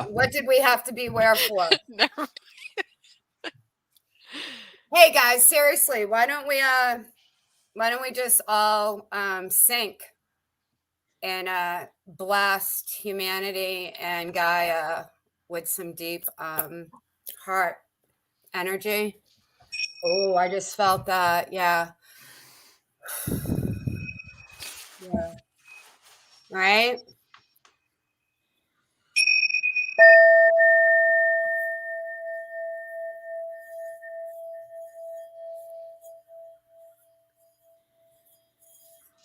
B: What did we have to beware for?
A: Never-
B: Hey guys, seriously, why don't we just all sync and blast humanity and Gaia with some deep heart energy? Oh, I just felt that. Yeah. Yeah. Right?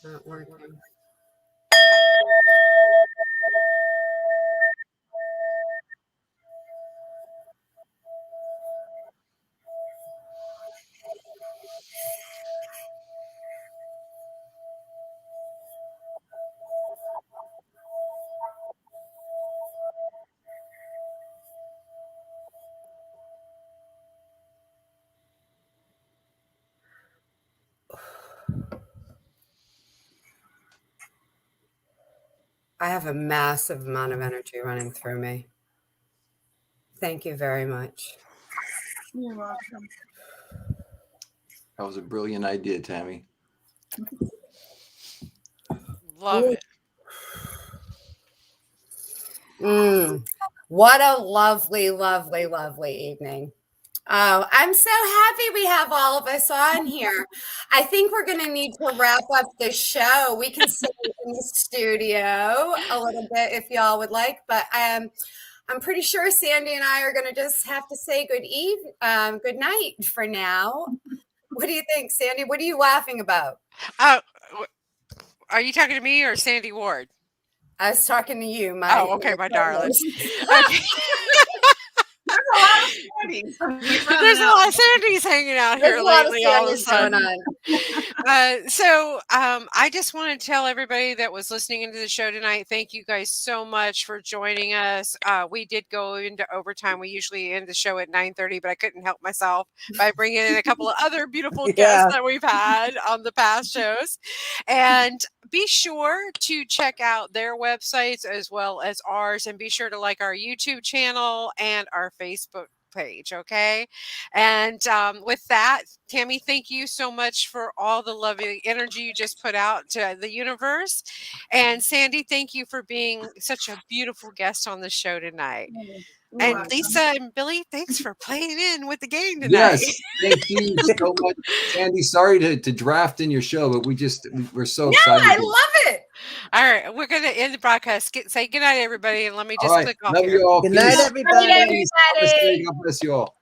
B: Not working. I have a massive amount of energy running through me. Thank you very much.
C: You're welcome.
D: That was a brilliant idea, Tammy.
A: Love it.
B: What a lovely, lovely, lovely evening. Oh, I'm so happy we have all of us on here. I think we're going to need to wrap up the show. We can stay in the studio a little bit if y'all would like, but I'm pretty sure Sandy and I are going to just have to say good night for now. What do you think, Sandy? What are you laughing about?
A: Are you talking to me or Sandy Ward?
B: I was talking to you,
A: Oh, okay, my darling.
B: co-host.
A: Okay.
C: There's a lot of Sandys.
A: There's a lot of Sandys hanging out here
B: There's a lot of
A: lately all of a
B: Sandys going
A: sudden.
B: on.
A: So I just want to tell everybody that was listening into the show tonight, thank you guys so much for joining us. We did go into overtime. We usually end the show at 9:30, but I couldn't help myself by bringing in a couple of other beautiful guests that we've had on the past shows. And be sure to check out their websites as well as ours, and be sure to like our YouTube channel and our Facebook page. Okay. And with that, Tammy, thank you so much for all the lovely energy you just put out to the universe. And Sandy, thank you for being such a beautiful guest on the show tonight. And Lisa and Billy, thanks for playing in with the game tonight.
D: Yes, thank you so much, Sandy. Sorry to draft in your show, but we're so excited.
B: I love it.
A: All right, we're going to end the broadcast. Say good night, everybody, and let me just click off
D: Love
A: here.
D: you all.
E: Good night,
D: Peace.
E: everybody.
B: Good night, everybody.
D: God bless you all.